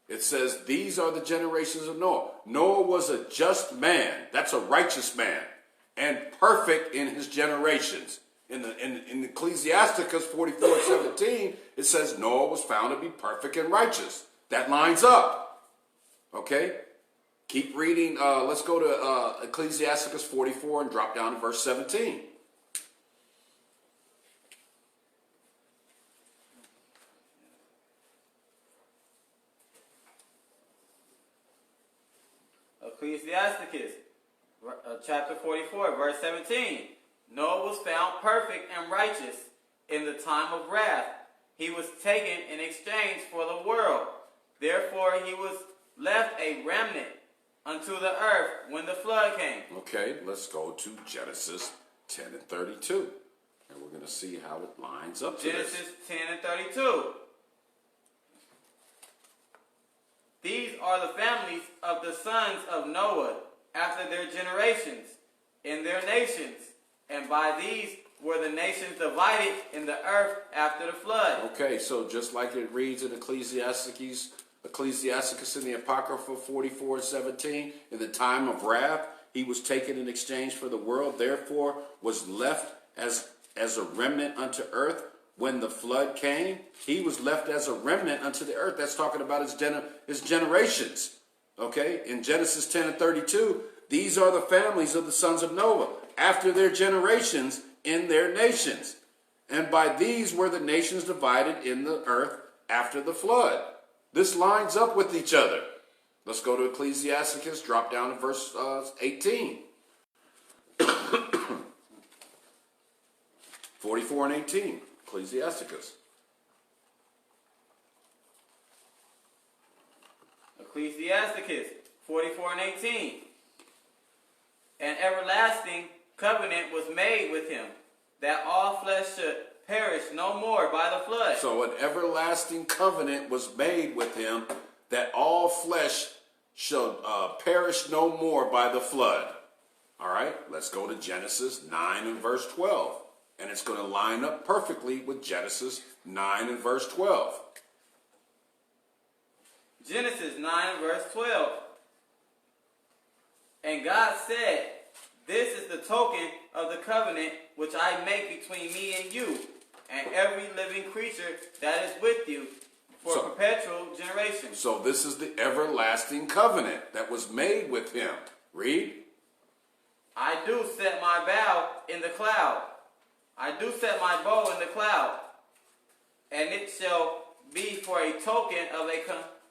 It says these are the generations of Noah. Noah was a just man. That's a righteous man. And perfect in his generations. In Ecclesiasticus 44:17, it says Noah was found to be perfect and righteous. That lines up. Okay? Keep reading. Let's go to Ecclesiasticus 44 and drop down to verse 17. Ecclesiasticus chapter 44 verse 17. Noah was found perfect and righteous in the time of wrath. He was taken in exchange for the world. Therefore he was left a remnant unto the earth when the flood came. Okay, let's go to Genesis 10 and 32. And we're going to see how it lines up to Genesis this. 10 and 32. These are the families of the sons of Noah after their generations in their nations. And by these were the nations divided in the earth after the flood. Okay, so just like it reads in Ecclesiasticus in the Apocrypha 44:17, in the time of wrath, he was taken in exchange for the world, therefore was left as a remnant unto earth. When the flood came, he was left as a remnant unto the earth. That's talking about his generations. Okay, in Genesis 10 and 32, these are the families of the sons of Noah after their generations in their nations. And by these were the nations divided in the earth after the flood. This lines up with each other. Let's go to Ecclesiasticus, drop down to verse 18. 44 and 18, Ecclesiasticus. Ecclesiasticus 44 and 18. An everlasting covenant was made with him, that all flesh should perish no more by the flood. So an everlasting covenant was made with him, that all flesh shall perish no more by the flood. All right, let's go to Genesis 9 and verse 12. And it's going to line up perfectly with Genesis 9 and verse 12. Genesis 9 and verse 12. And God said, this is the token of the covenant which I make between me and you, and every living creature that is with you, for perpetual generation. So this is the everlasting covenant that was made with him. Read. I do set my bow in the cloud. I do set my bow in the cloud, and it shall be for a token of a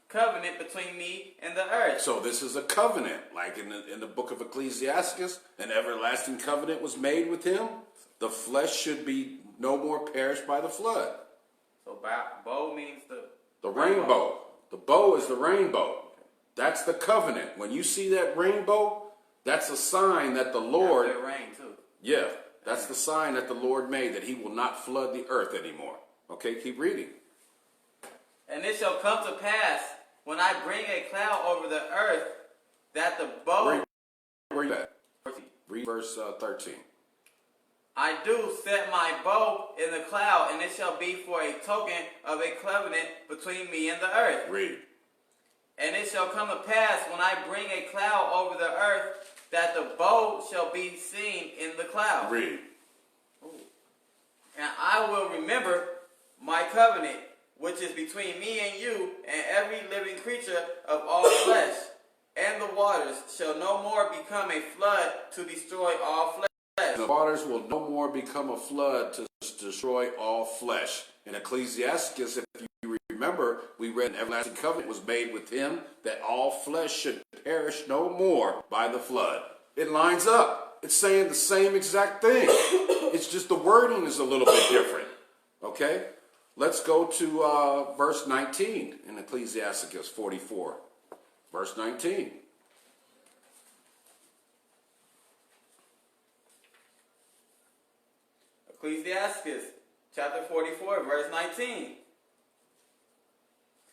covenant between me and the earth. So this is a covenant, like in the book of Ecclesiasticus, an everlasting covenant was made with him. The flesh should be no more perished by the flood. So bow means the rainbow. The bow is the rainbow. That's the covenant. When you see that rainbow, that's a sign that the Lord... After it rained too. Yeah, that's the sign that the Lord made, that he will not flood the earth anymore. Okay, keep reading. And it shall come to pass, when I bring a cloud over the earth, that the bow... Where you at? Read verse 13. I do set my bow in the cloud, and it shall be for a token of a covenant between me and the earth. Read. And it shall come to pass, when I bring a cloud over the earth, that the bow shall be seen in the cloud. Read. And I will remember my covenant, which is between me and you and every living creature of all flesh, and the waters shall no more become a flood to destroy all flesh. The waters will no more become a flood to destroy all flesh. In Ecclesiasticus, if you remember, we read an everlasting covenant was made with him, that all flesh should perish no more by the flood. It lines up. It's saying the same exact thing. It's just the wording is a little bit different. Okay? Let's go to verse 19 in Ecclesiasticus 44. Verse 19. Ecclesiasticus chapter 44, verse 19.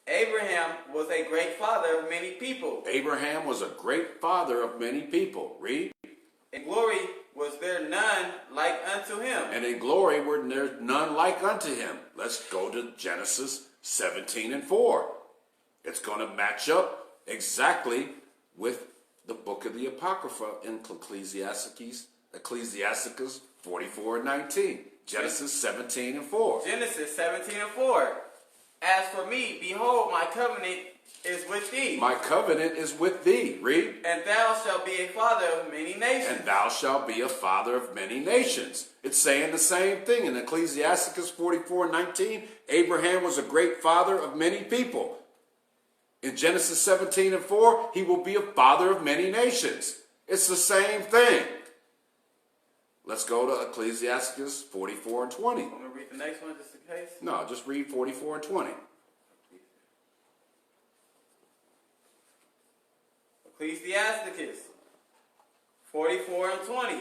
Abraham was a great father of many people. Abraham was a great father of many people. Read. In glory was there none like unto him. And in glory were there none like unto him. Let's go to Genesis 17 and 4. It's going to match up exactly with the book of the Apocrypha in Ecclesiasticus 44 and 19. Genesis 17 and 4. Genesis 17 and 4. As for me, behold, my covenant is with thee. My covenant is with thee. Read. And thou shalt be a father of many nations. And thou shalt be a father of many nations. It's saying the same thing in Ecclesiasticus 44 and 19. Abraham was a great father of many people. In Genesis 17 and 4, he will be a father of many nations. It's the same thing. Let's go to Ecclesiasticus 44 and 20. Want me to read the next one just in case? No, just read 44 and 20. Ecclesiasticus 44 and 20.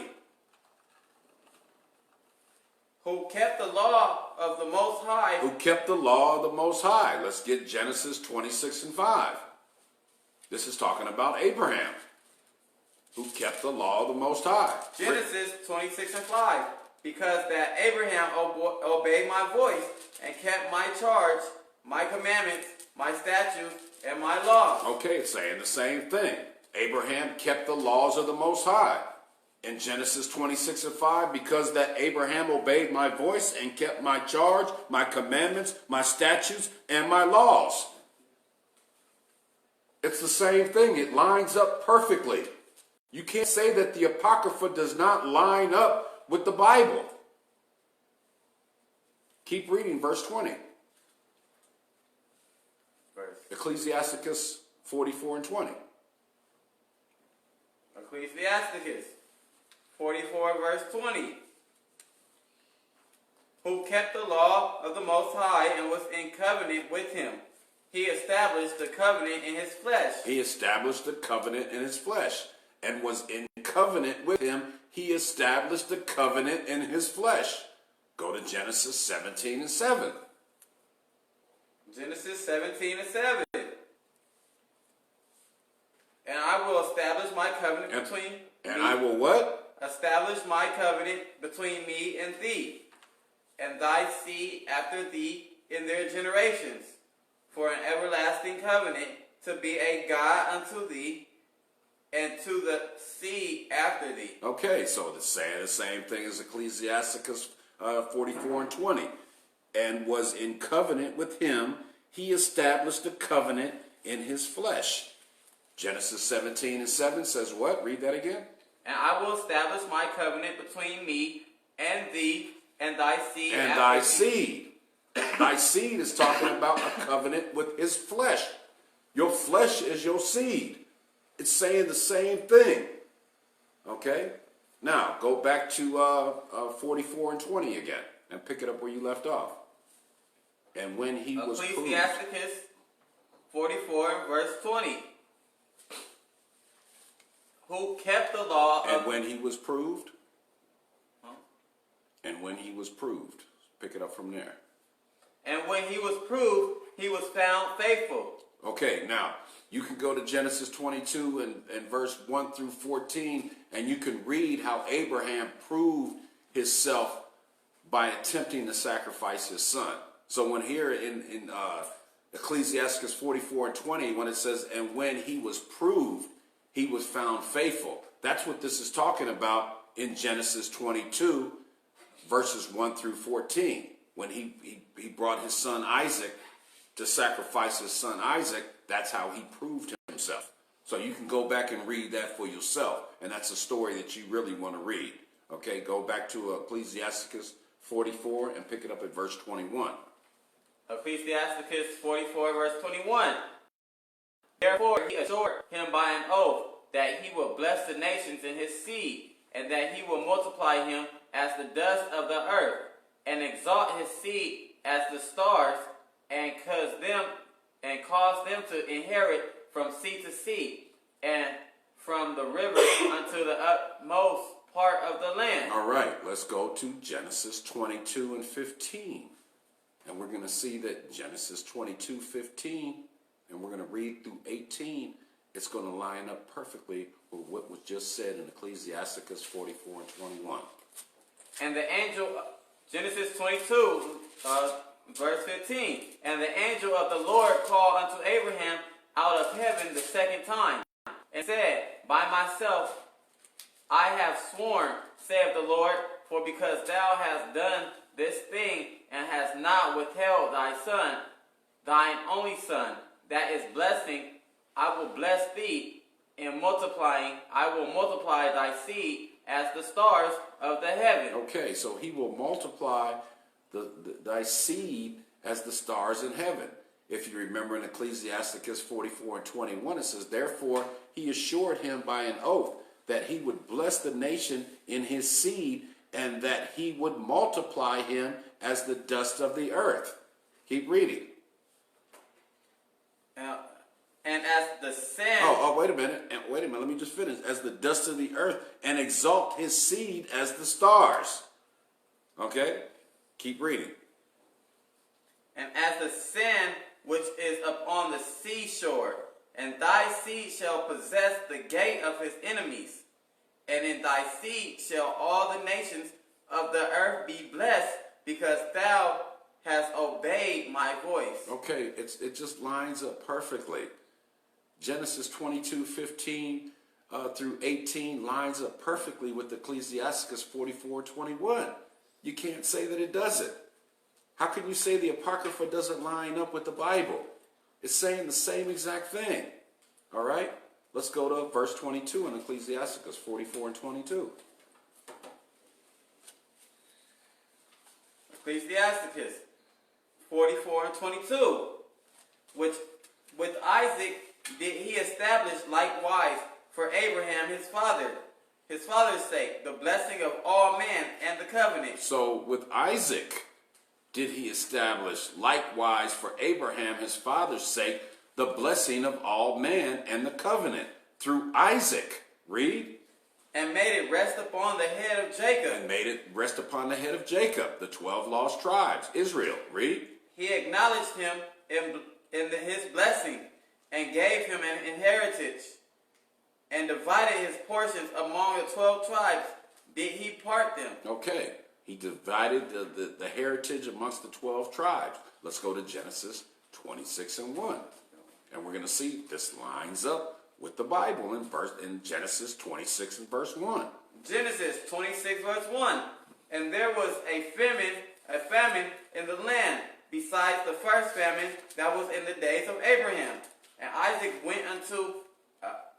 Who kept the law of the Most High. Who kept the law of the Most High. Let's get Genesis 26 and 5. This is talking about Abraham, who kept the law of the Most High. Genesis 26 and 5. Because that Abraham obeyed my voice and kept my charge, my commandments, my statutes, and my laws. Okay, it's saying the same thing. Abraham kept the laws of the Most High. In Genesis 26 and 5, because that Abraham obeyed my voice and kept my charge, my commandments, my statutes, and my laws. It's the same thing. It lines up perfectly. You can't say that the Apocrypha does not line up with the Bible. Keep reading verse 20. Ecclesiasticus 44 and 20. Ecclesiasticus 44 verse 20. Who kept the law of the Most High and was in covenant with him, He established the covenant in his flesh. He established the covenant in his flesh. And was in covenant with him. He established the covenant in his flesh. Go to Genesis 17 and 7. Genesis 17 and 7. And I will establish my covenant between And I will what? Establish my covenant between me and thee, and thy seed after thee in their generations, for an everlasting covenant, to be a God unto thee, and to the seed after thee. Okay, so it's saying the same thing as Ecclesiasticus 44 and 20. And was in covenant with him, he established the covenant in his flesh. Genesis 17 and 7 says what? Read that again. And I will establish my covenant between me and thee, and thy seed and after thy thee. seed. Thy seed is talking about a covenant with his flesh. Your flesh is your seed. It's saying the same thing. Okay? Now, go back to 44 and 20 again, and pick it up where you left off. And when he was proved. Ecclesiasticus 44 verse 20. Who kept the law And of... when he was proved. Huh? And when he was proved. Pick it up from there. And when he was proved, he was found faithful. Okay, now, you can go to Genesis 22 and verse 1 through 14, and you can read how Abraham proved himself by attempting to sacrifice his son. So when here in Ecclesiasticus 44 and 20, when it says, and when he was proved, he was found faithful. That's what this is talking about in Genesis 22, verses 1 through 14. When he brought his son Isaac to sacrifice his son Isaac, that's how he proved himself. So you can go back and read that for yourself. And that's a story that you really want to read. Okay, go back to Ecclesiasticus 44 and pick it up at verse 21. Ecclesiasticus 44 verse 21. Therefore he assured him by an oath that he will bless the nations in his seed, and that he will multiply him as the dust of the earth, and exalt his seed as the stars, and cause them to inherit from sea to sea, and from the river unto the utmost part of the land. All right, let's go to Genesis 22 and 15. And we're going to see that Genesis 22, 15, and we're going to read through 18. It's going to line up perfectly with what was just said in Ecclesiasticus 44 and 21. And the angel, Genesis 22, verse 15. And the angel of the Lord called unto Abraham out of heaven the second time, and said, by myself I have sworn, saith the Lord, for because thou hast done this thing, and hast not withheld thy son, thine only son, that is blessing, I will bless thee. In multiplying, I will multiply thy seed as the stars of the heaven. Okay, so he will multiply thy seed as the stars in heaven. If you remember in Ecclesiasticus 44 and 21, it says, therefore he assured him by an oath that he would bless the nation in his seed, and that he would multiply him as the dust of the earth. Keep reading. And as the sand... Oh, wait a minute. Let me just finish. As the dust of the earth, and exalt his seed as the stars. Okay? Keep reading. And as the sand which is upon the seashore, and thy seed shall possess the gate of his enemies. And in thy seed shall all the nations of the earth be blessed, because thou hast obeyed my voice. Okay, it just lines up perfectly. Genesis 22, 15 through 18 lines up perfectly with Ecclesiasticus 44, 21. You can't say that it doesn't. How can you say the Apocrypha doesn't line up with the Bible? It's saying the same exact thing. All right? Let's go to verse 22 in Ecclesiasticus 44 and 22. Ecclesiasticus 44 and 22. Which with Isaac did he establish likewise for Abraham his father's sake, the blessing of all men and the covenant. So with Isaac, did he establish likewise for Abraham his father's sake the blessing of all men and the covenant through Isaac. Read. And made it rest upon the head of Jacob. And made it rest upon the head of Jacob, the 12 lost tribes, Israel. Read. He acknowledged him his blessing and gave him an inheritance and divided his portions among the 12 tribes. Did he part them? Okay. He divided the heritage amongst the 12 tribes. Let's go to Genesis 26 and 1. And we're going to see this lines up with the Bible in Genesis 26 and verse 1. Genesis 26 verse 1. And there was a famine in the land, besides the first famine that was in the days of Abraham. And Isaac went unto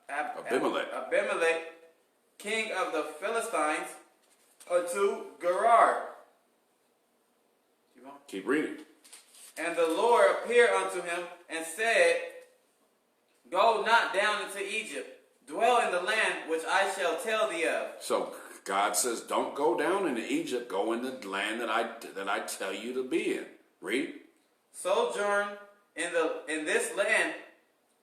Abimelech, king of the Philistines, unto Gerar. Keep reading. And the Lord appeared unto him and said, Go not down into Egypt, dwell in the land which I shall tell thee of. So God says, don't go down into Egypt, go in the land that I tell you to be in. Read. Sojourn in this land,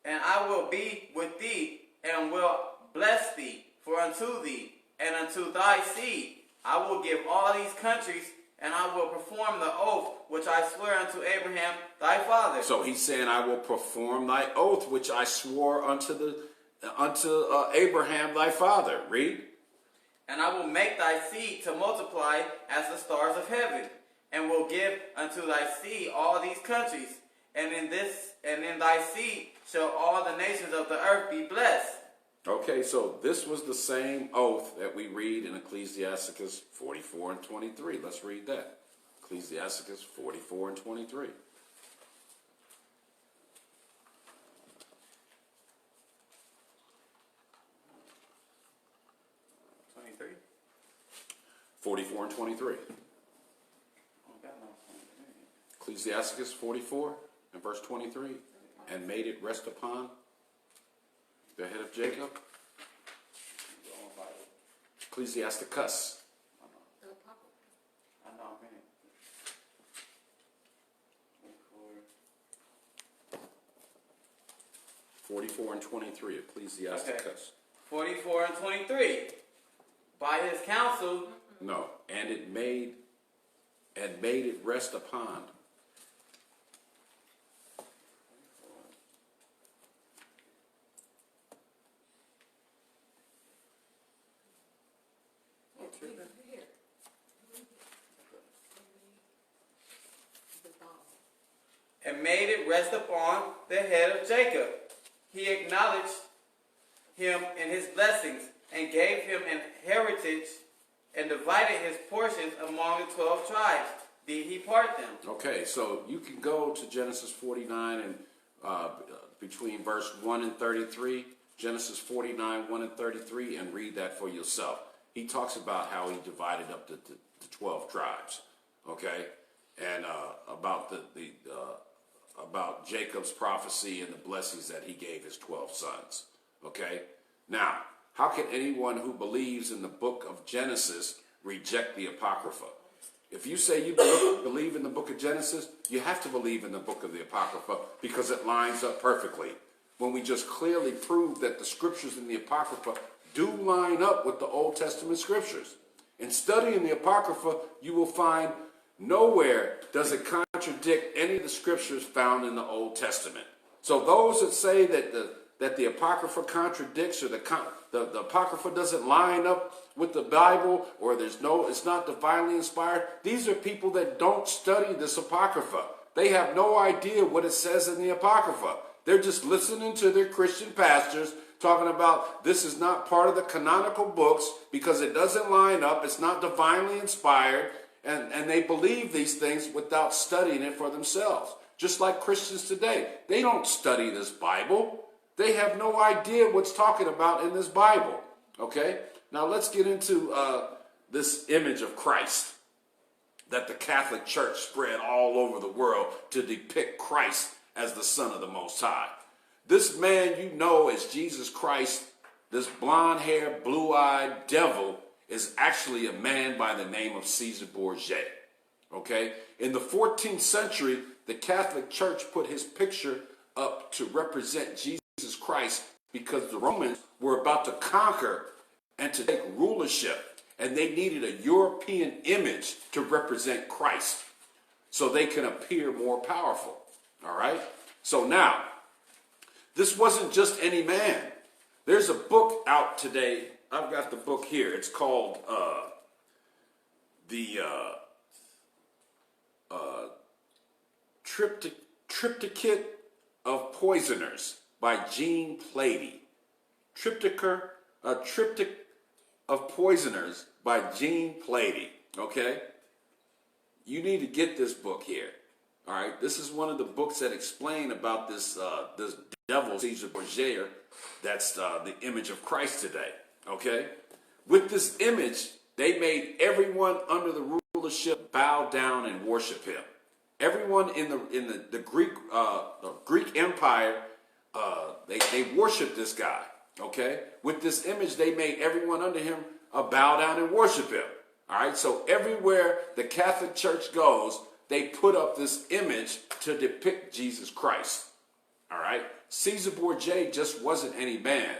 and I will be with thee, and will bless thee, for unto thee and unto thy seed I will give all these countries, and I will perform the oath which I swear unto Abraham thy father. So he's saying, I will perform thy oath which I swore unto Abraham thy father. Read. And I will make thy seed to multiply as the stars of heaven, and will give unto thy seed all these countries, and in thy seed shall all the nations of the earth be blessed. Okay, so this was the same oath that we read in Ecclesiasticus 44 and 23. Let's read that. Ecclesiasticus 44 and 23. 44 and 23. Ecclesiasticus 44 and verse 23. And made it rest upon the head of Jacob. Ecclesiasticus. I know, man. 44 and 23. Ecclesiasticus. Okay. 44 and 23. By his counsel. No. And made it rest upon. And made it rest upon the head of Jacob. He acknowledged him in his blessings, and gave him an heritage, and divided his portions among the 12 tribes. Did he part them? Okay, so you can go to Genesis 49 and between verse 1 and 33, Genesis 49, 1 and 33, and read that for yourself. He talks about how he divided up the 12 tribes, okay, and about about Jacob's prophecy and the blessings that he gave his 12 sons, okay? Now, how can anyone who believes in the book of Genesis reject the Apocrypha? If you say you believe in the book of Genesis, you have to believe in the book of the Apocrypha because it lines up perfectly. When we just clearly prove that the scriptures in the Apocrypha do line up with the Old Testament scriptures. In studying the Apocrypha, you will find nowhere does it contradict any of the scriptures found in the Old Testament. So those that say that the Apocrypha contradicts, or the Apocrypha doesn't line up with the Bible, or it's not divinely inspired, these are people that don't study this Apocrypha. They have no idea what it says in the Apocrypha. They're just listening to their Christian pastors talking about this is not part of the canonical books because it doesn't line up, it's not divinely inspired, and they believe these things without studying it for themselves. Just like Christians today. They don't study this Bible. They have no idea what's talking about in this Bible. Okay? Now let's get into this image of Christ that the Catholic Church spread all over the world to depict Christ as the Son of the Most High. This man you know as Jesus Christ, this blonde-haired, blue-eyed devil, is actually a man by the name of Caesar Borgia. Okay? In the 14th century, the Catholic Church put his picture up to represent Jesus Christ because the Romans were about to conquer and to take rulership, and they needed a European image to represent Christ so they can appear more powerful. All right? So now, this wasn't just any man. There's a book out today. I've got the book here. It's called the Triptych of Poisoners by Jean Plady. Triptych of Poisoners by Jean Plady. Okay? You need to get this book here. All right? This is one of the books that explain about this this devil, Caesar Borgia, that's the image of Christ today. Okay? With this image, they made everyone under the rulership bow down and worship him. Everyone in the Greek Empire, they worshiped this guy. Okay? With this image, they made everyone under him bow down and worship him. All right? So everywhere the Catholic Church goes, they put up this image to depict Jesus Christ. All right? Caesar Borgia just wasn't any man.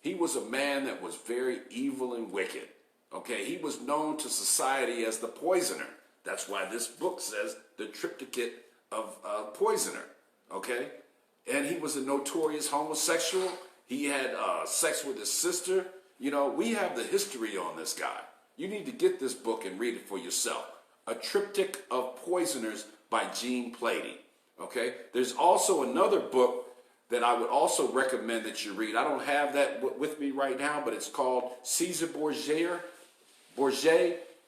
He was a man that was very evil and wicked. Okay? He was known to society as the poisoner. That's why this book says the Triptych of Poisoner. Okay? And he was a notorious homosexual. He had sex with his sister. You know, we have the history on this guy. You need to get this book and read it for yourself. A Triptych of Poisoners by Jean Plady. Okay? There's also another book that I would also recommend that you read. I don't have that with me right now, but it's called Caesar Borgia,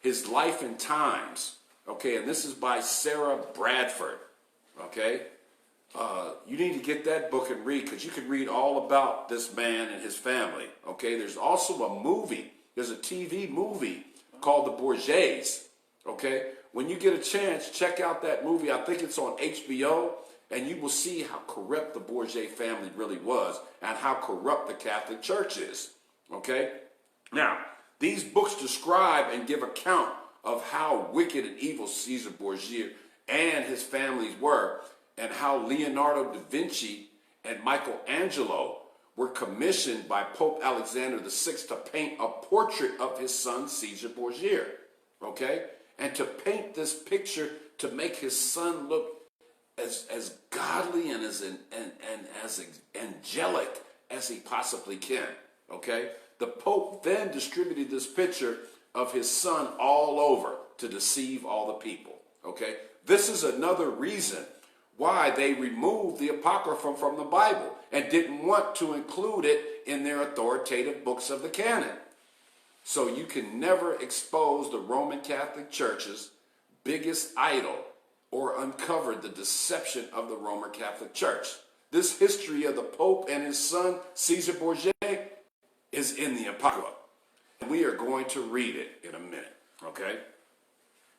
His Life and Times. Okay? And this is by Sarah Bradford. Okay? You need to get that book and read, because you can read all about this man and his family. Okay? There's also a movie. There's a TV movie called The Borgias. Okay? When you get a chance, check out that movie. I think it's on HBO, and you will see how corrupt the Borgia family really was and how corrupt the Catholic Church is. Okay? Now, these books describe and give account of how wicked and evil Caesar Borgia and his families were, and how Leonardo da Vinci and Michelangelo were commissioned by Pope Alexander VI to paint a portrait of his son Caesar Borgia. Okay? And to paint this picture to make his son look as godly and as angelic as he possibly can. Okay? The Pope then distributed this picture of his son all over to deceive all the people. Okay? This is another reason why they removed the Apocrypha from the Bible and didn't want to include it in their authoritative books of the canon. So you can never expose the Roman Catholic Church's biggest idol or uncover the deception of the Roman Catholic Church. This history of the Pope and his son, Caesar Borgia, is in the Apocrypha. And we are going to read it in a minute, okay?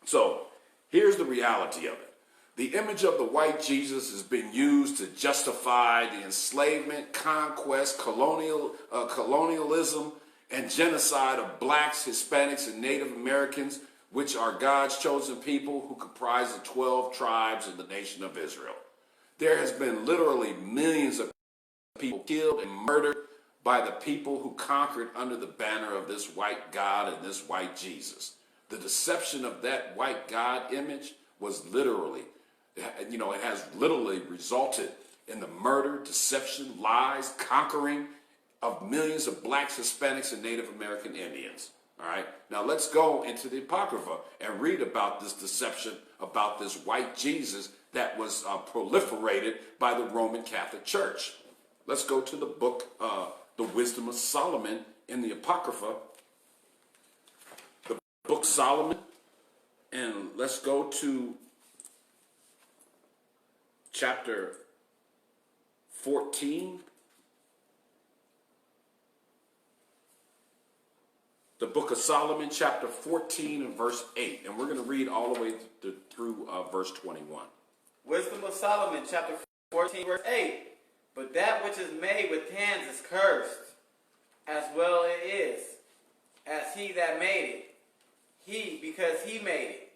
So here's the reality of it. The image of the white Jesus has been used to justify the enslavement, conquest, colonialism, and genocide of blacks, Hispanics, and Native Americans, which are God's chosen people who comprise the 12 tribes in the nation of Israel. There has been literally millions of people killed and murdered by the people who conquered under the banner of this white God and this white Jesus. The deception of that white God image was literally, it has literally resulted in the murder, deception, lies, conquering of millions of blacks, Hispanics, and Native American Indians. All right. Now let's go into the Apocrypha and read about this deception about this white Jesus that was proliferated by the Roman Catholic Church. Let's go to the book, The Wisdom of Solomon in the Apocrypha. The book Solomon. And let's go to chapter 14. The book of Solomon, chapter 14 and verse 8. And we're going to read all the way through verse 21. Wisdom of Solomon, chapter 14, verse 8. But that which is made with hands is cursed, as well it is, as he that made it. he because he made it,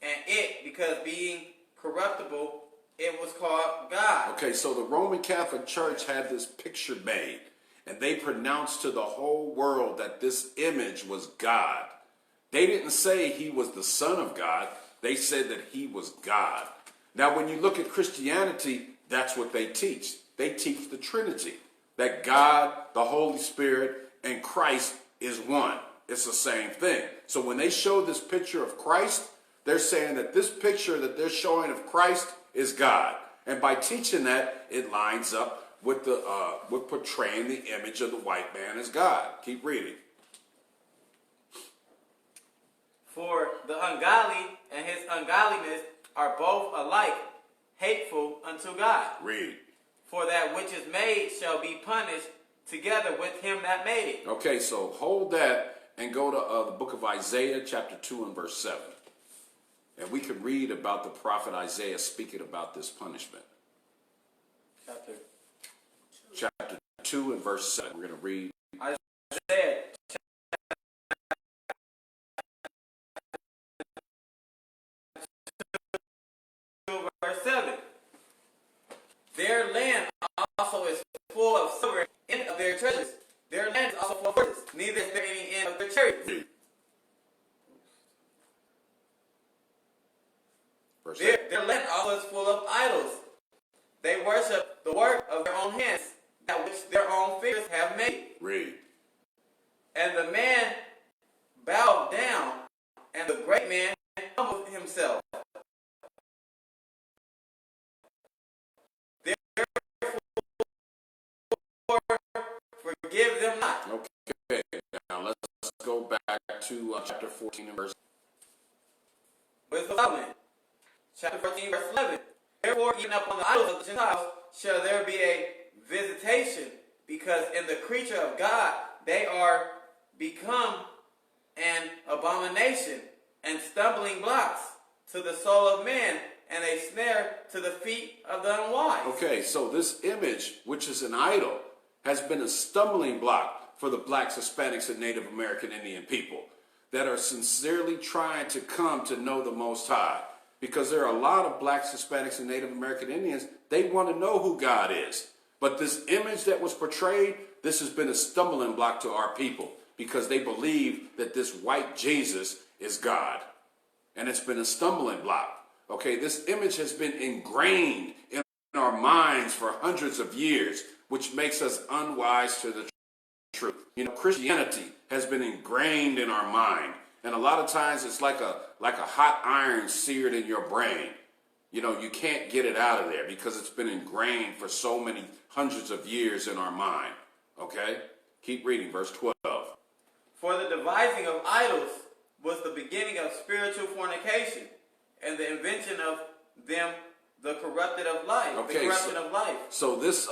and it because being corruptible, it was called God. Okay, so the Roman Catholic Church had this picture made, and they pronounced to the whole world that this image was God. They didn't say he was the Son of God. They said that he was God. Now, when you look at Christianity, that's what they teach. They teach the Trinity, that God, the Holy Spirit, and Christ is one. It's the same thing. So when they show this picture of Christ, they're saying that this picture that they're showing of Christ is God. And by teaching that, it lines up with portraying the image of the white man as God. Keep reading. For the ungodly and his ungodliness are both alike hateful unto God. Read. For that which is made shall be punished together with him that made it. Okay, so hold that and go to the book of Isaiah chapter 2 and verse 7. And we can read about the prophet Isaiah speaking about this punishment. Chapter 2 and verse 7. We're going to read. Isaiah verse 7. Their land also is full of silver and of their treasures. Their land is also full of horses. Neither is there any end of their chariots. Their land also is full of idols. They worship the work of their own hands, that which their own fingers have made. Read. And the man bowed down, and the great man humbled himself. Forgive them not. Okay, now let's go back to chapter 14 and verse. Wisdom of Solomon, chapter 14, verse 11. Therefore, even upon the idols of the Gentiles shall there be a visitation, because in the creature of God they are become an abomination and stumbling blocks to the soul of man, and a snare to the feet of the unwise. Okay, so this image, which is an idol, has been a stumbling block for the blacks, Hispanics, and Native American Indian people that are sincerely trying to come to know the Most High. Because there are a lot of blacks, Hispanics, and Native American Indians, they want to know who God is. But this image that was portrayed, this has been a stumbling block to our people because they believe that this white Jesus is God. And it's been a stumbling block. Okay, this image has been ingrained in our minds for hundreds of years, which makes us unwise to the truth. You know, Christianity has been ingrained in our mind. And a lot of times it's like a hot iron seared in your brain. You know, you can't get it out of there because it's been ingrained for so many hundreds of years in our mind. Okay? Keep reading, verse 12. For the devising of idols was the beginning of spiritual fornication, and the invention of them the corrupted of life. Okay, the corruption of life. So this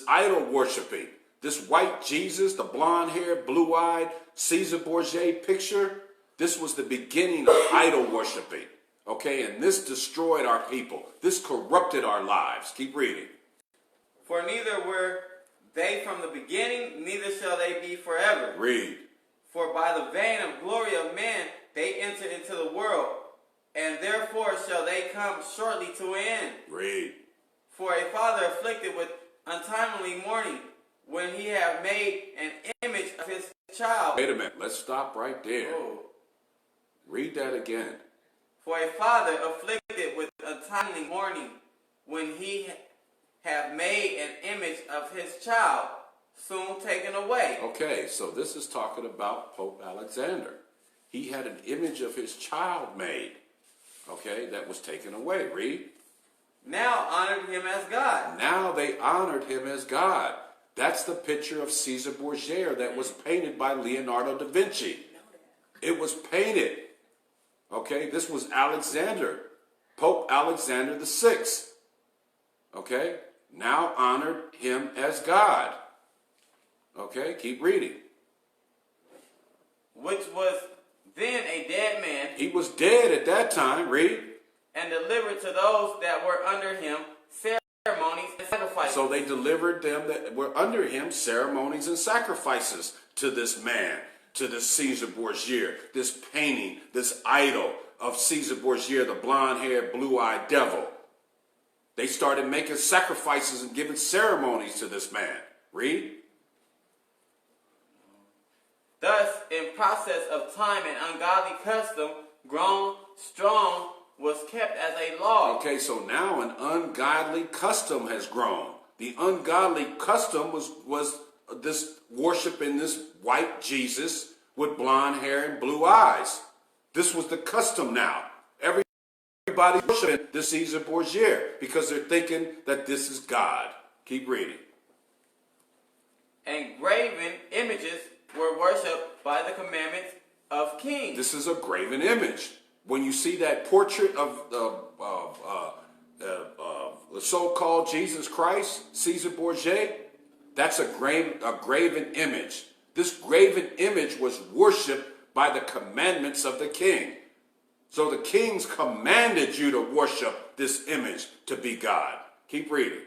idol worshiping, this white Jesus, the blonde hair, blue-eyed, Caesar Borgia picture, this was the beginning of idol worshiping. Okay, and this destroyed our people. This corrupted our lives. Keep reading. For neither were they from the beginning, neither shall they be forever. Read. For by the vein of glory of man they entered into the world, and therefore shall they come shortly to an end. Read. For a father afflicted with untimely mourning, when he have made an image of his child. Wait a minute, let's stop right there. Oh. Read that again. For a father afflicted with untimely mourning, when he have made an image of his child, soon taken away. Okay, so this is talking about Pope Alexander. He had an image of his child made, okay, that was taken away. Read. Now honored him as God. Now they honored him as God. That's the picture of Caesar Borgia that was painted by Leonardo da Vinci. It was painted. Okay, this was Alexander, Pope Alexander VI. Okay, now honored him as God. Okay, keep reading. Which was then a dead man. He was dead at that time. Read. And delivered to those that were under him ceremonies and sacrifices. So they delivered them that were under him ceremonies and sacrifices to this man, to this Caesar Borgia, this painting, this idol of Caesar Borgia, the blonde-haired, blue-eyed devil. They started making sacrifices and giving ceremonies to this man. Read. Thus, in process of time, an ungodly custom, grown strong, was kept as a law. Okay, so now an ungodly custom has grown. The ungodly custom was this worshiping this white Jesus with blonde hair and blue eyes. This was the custom now. Everybody's worshiping the Caesar Borgia because they're thinking that this is God. Keep reading. And graven images were worshipped by the commandments of kings. This is a graven image. When you see that portrait of the so-called Jesus Christ, Caesar Borgia, that's a graven image. This graven image was worshipped by the commandments of the king. So the kings commanded you to worship this image to be God. Keep reading.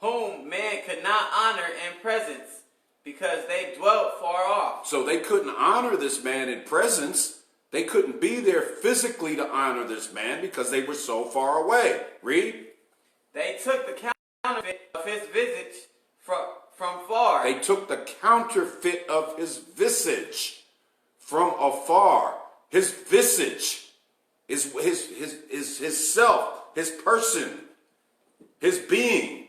Whom man could not honor in presence, because they dwelt far off. So they couldn't honor this man in presence. They couldn't be there physically to honor this man because they were so far away. Read. They took the counterfeit of his visage from far. They took the counterfeit of his visage from afar. His visage is his self, his person, his being.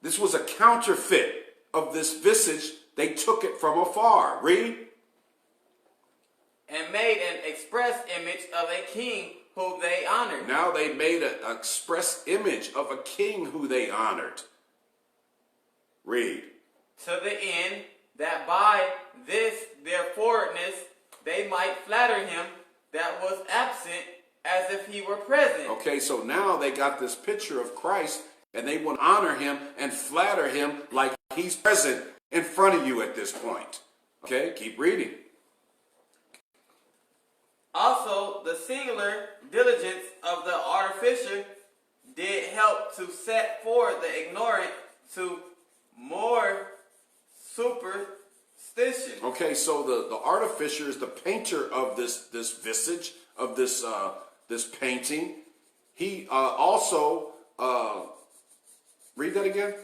This was a counterfeit of this visage. They took it from afar. Read. And made an express image of a king whom they honored. Now they made an express image of a king who they honored. Read. To the end that by this their forwardness they might flatter him that was absent as if he were present. Okay, so now they got this picture of Christ and they want to honor him and flatter him like he's present in front of you at this point. Okay, keep reading. Also, the singular diligence of the artificer did help to set forth the ignorant to more superstition. Okay, so the artificer is the painter of this visage, of this painting. He also, read that again.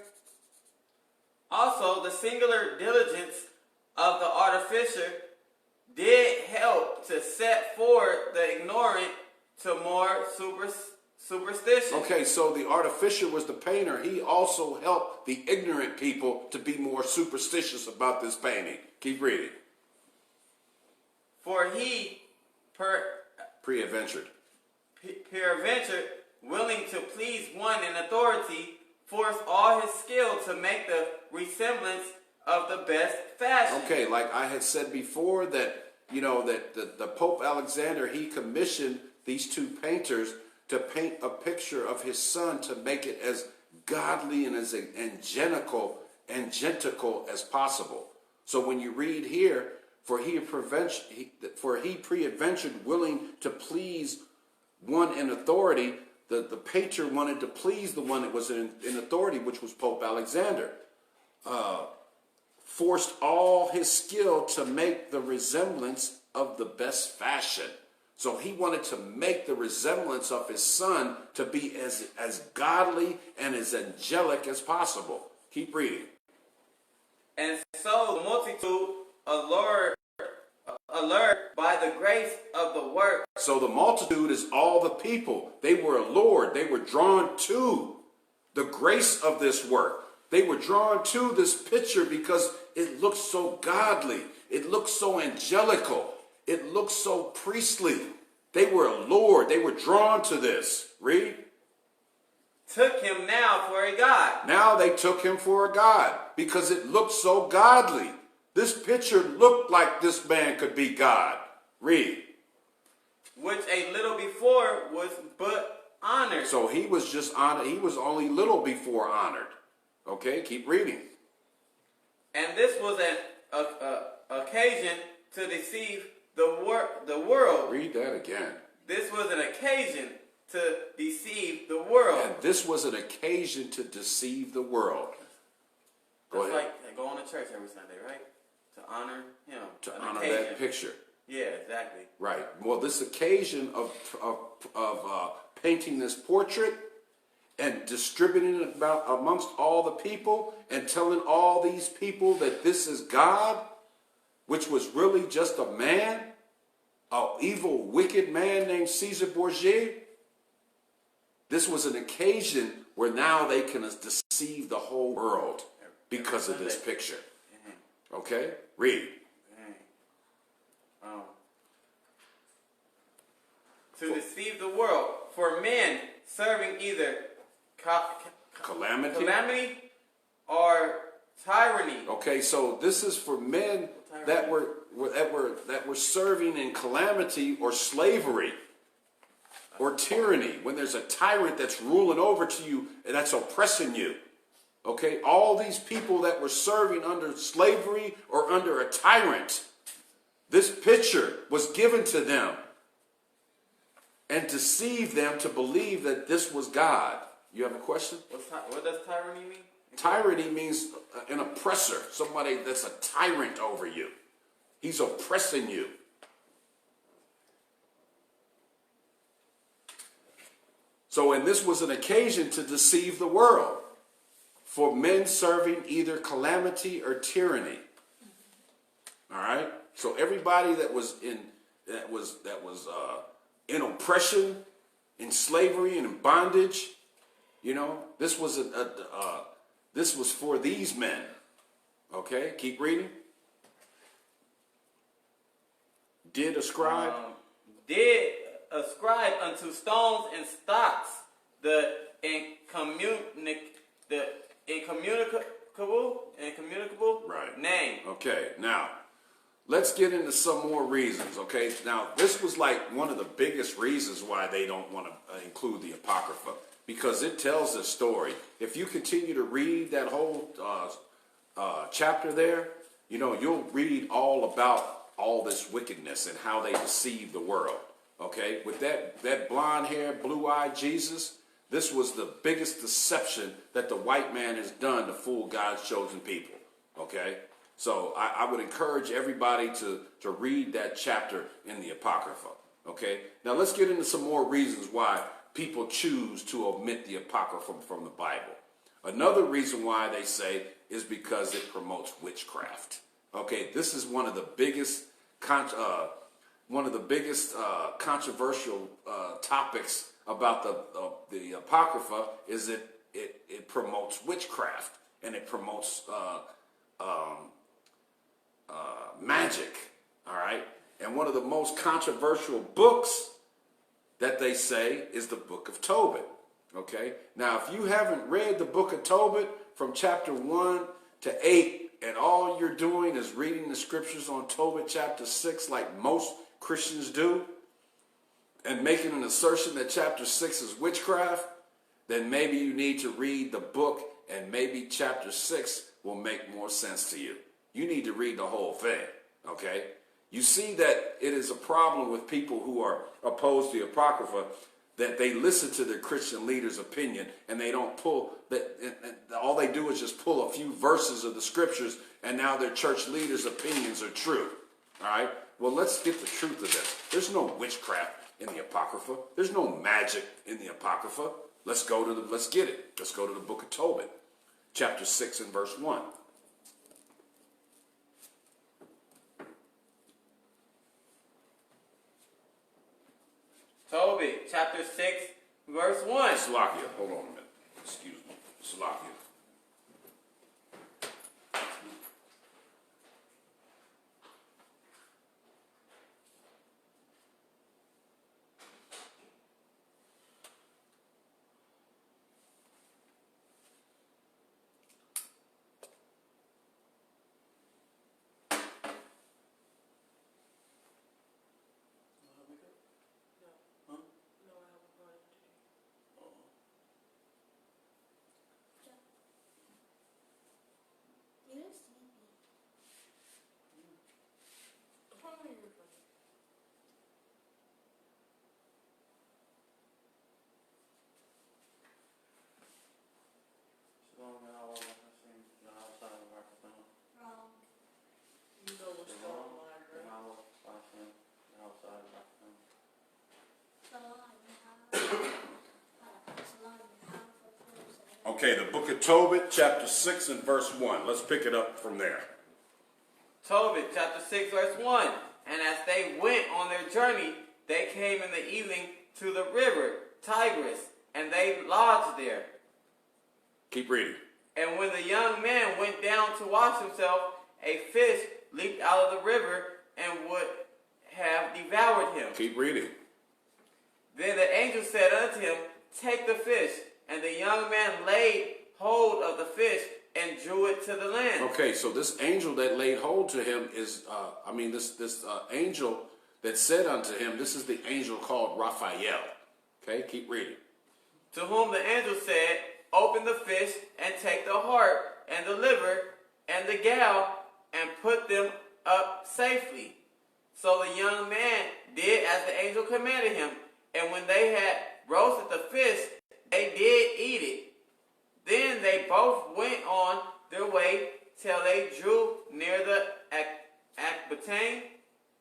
Also, the singular diligence of the artificer did help to set forth the ignorant to more superstition. Okay, so the artificer was the painter. He also helped the ignorant people to be more superstitious about this painting. Keep reading. For he Peradventure, willing to please one in authority, forced all his skill to make the resemblance of the best fashion. Okay, like I had said before that, you know, that the Pope Alexander, he commissioned these two painters to paint a picture of his son to make it as godly and as angelical as possible. So when you read here, for he preadventured willing to please one in authority, the painter wanted to please the one that was in authority, which was Pope Alexander. Forced all his skill to make the resemblance of the best fashion. So he wanted to make the resemblance of his son to be as godly and as angelic as possible. Keep reading. And so the multitude allured by the grace of the work. So the multitude is all the people. They were allured. They were drawn to the grace of this work. They were drawn to this picture because it looks so godly. It looks so angelical. It looks so priestly. They were allured. They were drawn to this. Read. Took him now for a god. Now they took him for a god because it looked so godly. This picture looked like this man could be God. Read. Which a little before was but honored. So he was just honored. He was only little before honored. Okay, keep reading. And this was an occasion to deceive the world. Read that again. This was an occasion to deceive the world. And this was an occasion to deceive the world. Go It's ahead. like going to church every Sunday, right? To honor him. To An honor occasion. that picture. Yeah, exactly. Right. Well, this occasion of painting this portrait and distributing it about amongst all the people and telling all these people that this is God, which was really just a man, an evil, wicked man named Caesar Borgia. This was an occasion where now they can deceive the whole world because of this picture. Okay? Read. To deceive the world, for men serving either calamity or tyranny. Okay, so this is for men that were serving in calamity or slavery or tyranny. When there's a tyrant that's ruling over to you and that's oppressing you. Okay, all these people that were serving under slavery or under a tyrant, this picture was given to them and deceived them to believe that this was God. You have a question? What does tyranny mean? Tyranny means an oppressor, somebody that's a tyrant over you. He's oppressing you. So, and this was an occasion to deceive the world for men serving either calamity or tyranny. All right. So everybody that was in oppression, in slavery, and in bondage, you know, this was this was for these men. Okay, keep reading. Did ascribe unto stones and stocks the incommunicable right. name. Okay, now let's get into some more reasons. Okay, now this was like one of the biggest reasons why they don't want to include the Apocrypha, because it tells a story. If you continue to read that whole chapter there, you know, you'll read all about all this wickedness and how they deceive the world. Okay, with that blonde hair, blue-eyed Jesus, this was the biggest deception that the white man has done to fool God's chosen people. Okay, so I would encourage everybody to read that chapter in the Apocrypha. Okay, now let's get into some more reasons why people choose to omit the Apocrypha from the Bible. Another reason why they say is because it promotes witchcraft. Okay, this is one of the biggest controversial topics about the Apocrypha is it promotes witchcraft and it promotes magic. All right, and one of the most controversial books that they say is the Book of Tobit. Okay, now if you haven't read the Book of Tobit from chapter 1 to 8, and all you're doing is reading the scriptures on Tobit chapter 6 like most Christians do, and making an assertion that chapter 6 is witchcraft, then maybe you need to read the book and maybe chapter 6 will make more sense to you. You need to read the whole thing, okay? You see that it is a problem with people who are opposed to the Apocrypha, that they listen to their Christian leaders' opinion and they don't pull that. All they do is just pull a few verses of the scriptures, and now their church leaders' opinions are true. All right. Well, let's get the truth of this. There's no witchcraft in the Apocrypha. There's no magic in the Apocrypha. Let's get it. Let's go to the Book of Tobit, chapter 6 and verse 1. Tobit, chapter 6, verse 1. Salakia, hold on a minute. Excuse me. Salakia. Okay, the book of Tobit, chapter 6 and verse 1. Let's pick it up from there. Tobit chapter 6 verse 1. And as they went on their journey, they came in the evening to the river Tigris, and they lodged there. Keep reading. And when the young man went down to wash himself, a fish leaped out of the river and would have devoured him. Keep reading. Then the angel said unto him, Take the fish. And the young man laid hold of the fish and drew it to the land. Okay, so this angel that laid hold to him is, this angel that said unto him, this is the angel called Raphael. Okay, keep reading. To whom the angel said, Open the fish and take the heart and the liver and the gall and put them up safely. So the young man did as the angel commanded him. And when they had roasted the fish, they did eat it. Then they both went on their way till they drew near the Apocrypha.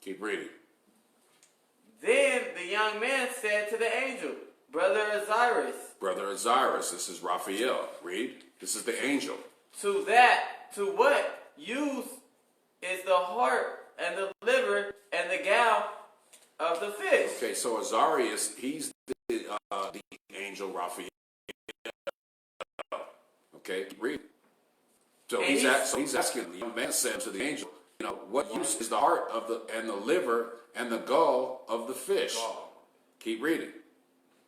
Keep reading. Then the young man said to the angel, Brother Osiris. Brother Osiris, this is Raphael. Read. This is the angel. To what use is the heart and the liver and the gall of the fish? Okay, so Osiris, he's the angel Raphael. Okay, keep reading. So he's asking, the young man said to the angel, what use is the heart of and the liver and the gall of the fish? Keep reading.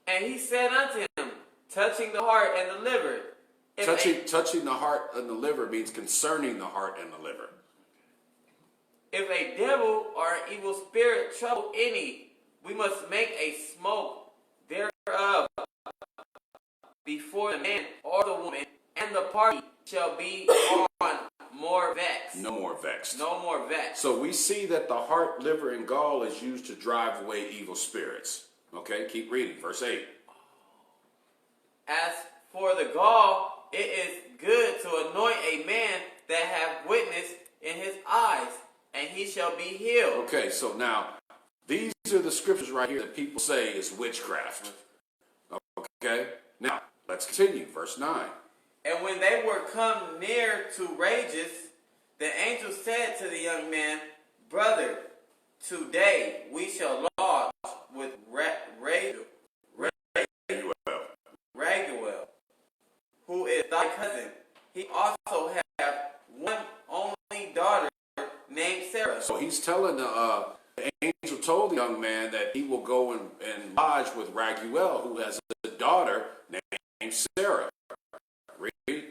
And he said unto him, touching the heart and the liver. Touching the heart and the liver means concerning the heart and the liver. If a devil or an evil spirit trouble any, we must make a smoke thereof before the man or the woman, and the party shall be on more vexed. No more vexed. No more vexed. So we see that the heart, liver, and gall is used to drive away evil spirits. Okay, keep reading. Verse 8. As for the gall, it is good to anoint a man that hath witness in his eyes, and he shall be healed. Okay, so now, these are the scriptures right here that people say is witchcraft. Okay, now, let's continue. Verse 9. And when they were come near to Rages, the angel said to the young man, Brother, today we shall lodge with Raguel, who is thy cousin. He also hath one only daughter named Sarah. So he's telling the angel told the young man that he will go and lodge with Raguel, who has a daughter named Sarah. Read.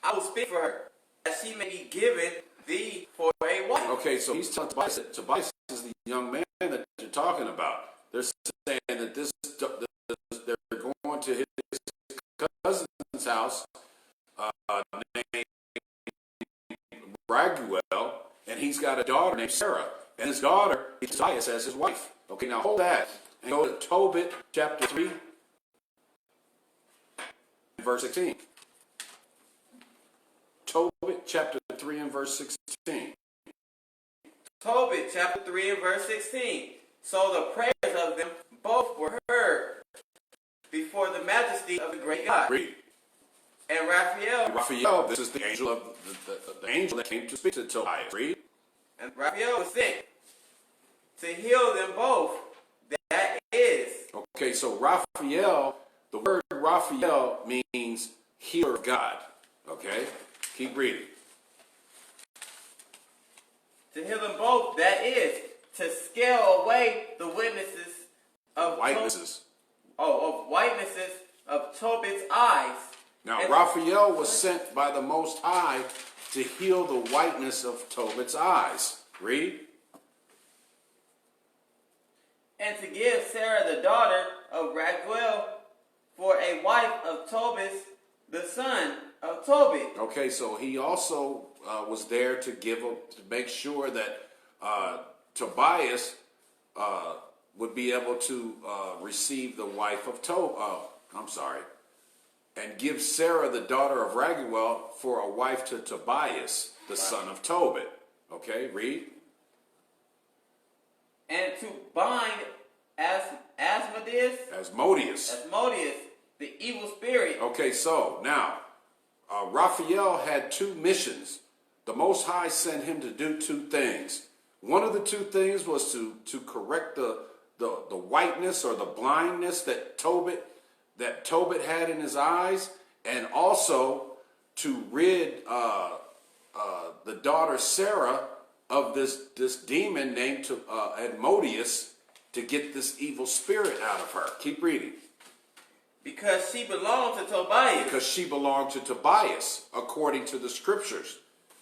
I will speak for her, that she may be given thee for a wife. Okay, so he's telling Tobias that Tobias is the young man that you're talking about. They're saying that they're going to his cousin's house named Raguel, and he's got a daughter named Sarah, and his daughter is Tobias as his wife. Okay, now hold that and go to Tobit chapter 3, verse 16. Tobit chapter 3 and verse 16. Tobit chapter 3 and verse 16. So the prayers of them both were heard before the majesty of the great God. Read. And Raphael, this is the angel of the angel that came to speak to Tobias. Read. And Raphael was sent to heal them both. That is. Okay, so Raphael, the word Raphael means healer of God. Okay, keep reading. To heal them both, that is, to scale away the witnesses of whitenesses. Of whitenesses of Tobit's eyes. Now, Raphael was sent by the Most High to heal the whiteness of Tobit's eyes. Read. And to give Sarah the daughter of Raguel for a wife of Tobit, the son of Tobit. Okay, so he also was there to make sure that Tobias would be able to receive the wife of and give Sarah the daughter of Raguel for a wife to Tobias, the son of Tobit. Okay, read. And to bind Asmodeus, the evil spirit. Okay, so now Raphael had two missions. The Most High sent him to do two things. One of the two things was to correct the whiteness or the blindness that Tobit had in his eyes, and also to rid the daughter Sarah of this demon named Admodius, to get this evil spirit out of her. Keep reading. Because she belonged to Tobias. Because she belonged to Tobias, according to the scriptures.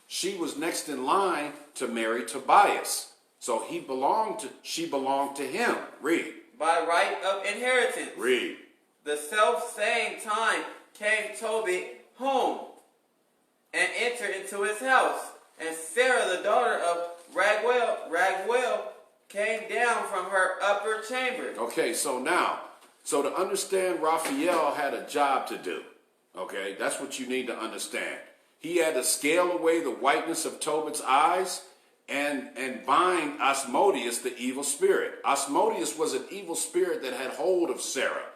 She was next in line to marry Tobias. So she belonged to him. Read. By right of inheritance. Read. The self-same time came Tobit home and entered into his house. And Sarah, the daughter of Raguel, came down from her upper chamber. Okay, so to understand, Raphael had a job to do. Okay, that's what you need to understand. He had to scale away the whiteness of Tobit's eyes and bind Asmodeus, the evil spirit. Asmodeus was an evil spirit that had hold of Sarah,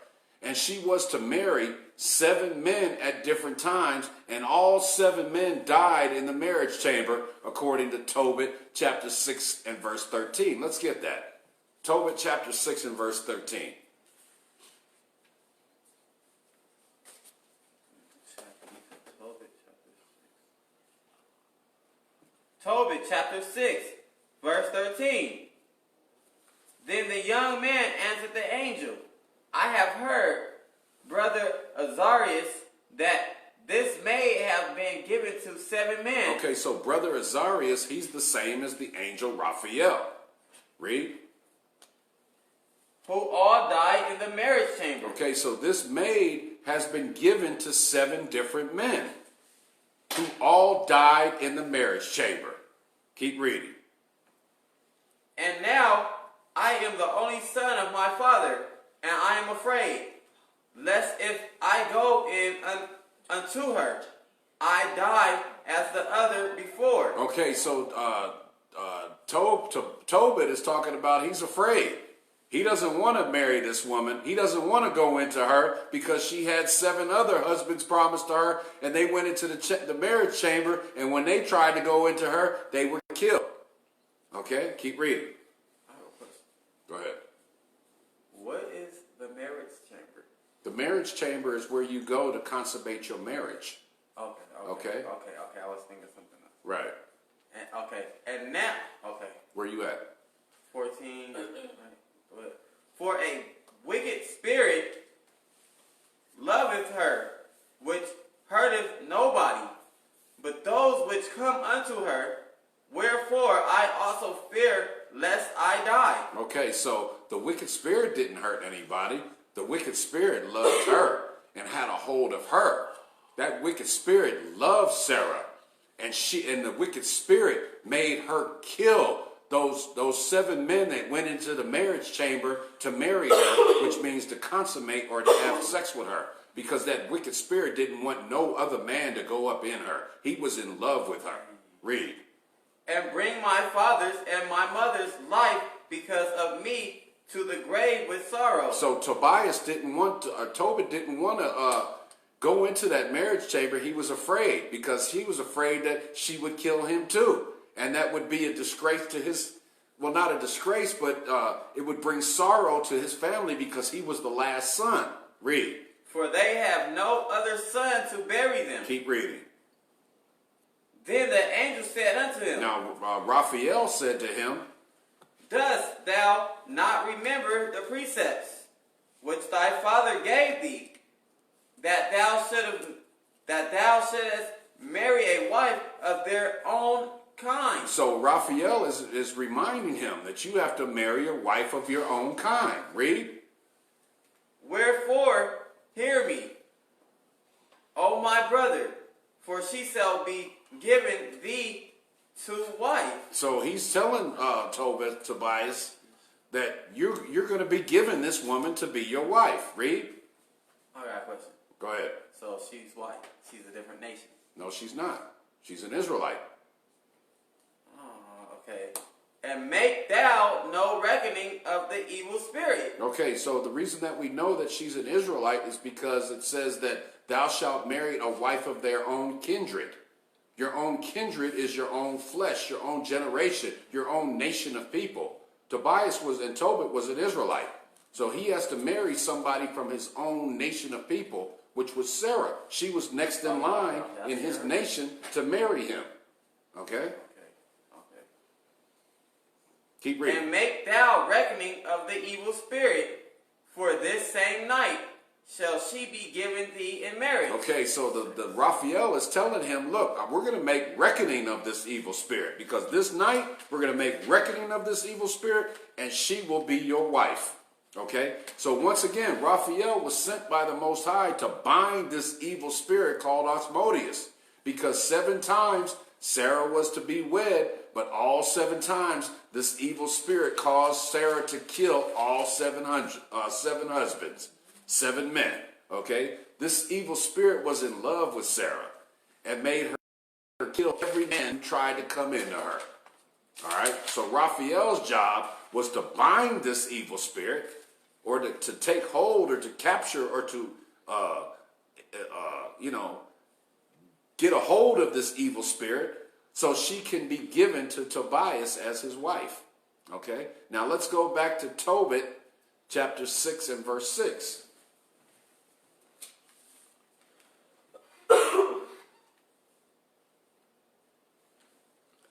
and she was to marry 7 men at different times, and all 7 men died in the marriage chamber, according to Tobit chapter 6 and verse 13. Let's get that. Tobit chapter 6 and verse 13. Tobit chapter 6, verse 13. Then the young man answered the angel, I have heard, brother Azarias, that this may have been given to 7 men. Okay, so brother Azarias, he's the same as the angel Raphael. Read. Who all died in the marriage chamber. Okay, so this maid has been given to 7 different men who all died in the marriage chamber. Keep reading. And now I am the only son of my father, and I am afraid, lest if I go in unto her, I die as the other before. Okay, so Tobit is talking about he's afraid. He doesn't want to marry this woman. He doesn't want to go into her because she had 7 other husbands promised to her, and they went into the marriage chamber, and when they tried to go into her, they were killed. Okay, keep reading. I have a question. Go ahead. What is the marriage chamber? The marriage chamber is where you go to consummate your marriage. Okay. I was thinking something else. Right. And now, Where you at? 14. For a wicked spirit loveth her, which hurteth nobody, but those which come unto her. Wherefore I also fear lest I die. Okay, so the wicked spirit didn't hurt anybody. The wicked spirit loved her and had a hold of her. That wicked spirit loved Sarah, and the wicked spirit made her kill those 7 men that went into the marriage chamber to marry her, which means to consummate or to have sex with her, because that wicked spirit didn't want no other man to go up in her. He was in love with her. Read. And bring my father's and my mother's life because of me to the grave with sorrow. So Tobit didn't want to go into that marriage chamber. He was afraid, because he was afraid that she would kill him too. And that would be a disgrace to not a disgrace, but it would bring sorrow to his family because he was the last son. Read. For they have no other son to bury them. Keep reading. Then the angel said unto him. Now, Raphael said to him, Dost thou not remember the precepts which thy father gave thee, that thou shouldest marry a wife of their own kind? So Raphael is reminding him that you have to marry a wife of your own kind. Read. Wherefore, hear me, O my brother, for she shall be given thee to wife. So he's telling Tobias that you're going to be given this woman to be your wife. Read. I got a question. Go ahead. So she's white. She's a different nation. No, she's not. She's an Israelite. Oh, okay. And make thou no reckoning of the evil spirit. Okay, so the reason that we know that she's an Israelite is because it says that thou shalt marry a wife of their own kindred. Your own kindred is your own flesh, your own generation, your own nation of people. Tobias and Tobit was an Israelite. So he has to marry somebody from his own nation of people, which was Sarah. She was next in line in his nation to marry him. Okay? Keep reading. And make thou reckoning of the evil spirit, for this same night shall she be given thee in marriage. Okay, so the Raphael is telling him, look, we're going to make reckoning of this evil spirit, because this night we're going to make reckoning of this evil spirit, and she will be your wife. Okay, so once again, Raphael was sent by the Most High to bind this evil spirit called Asmodeus, because 7 times Sarah was to be wed, but all 7 times this evil spirit caused Sarah to kill all 7 husbands, 7 men. Okay, this evil spirit was in love with Sarah and made her kill every man who tried to come into her. All right, so Raphael's job was to bind this evil spirit, or to take hold, or to capture, or to get a hold of this evil spirit, so she can be given to Tobias as his wife. Okay, now let's go back to Tobit chapter 6 and verse 6.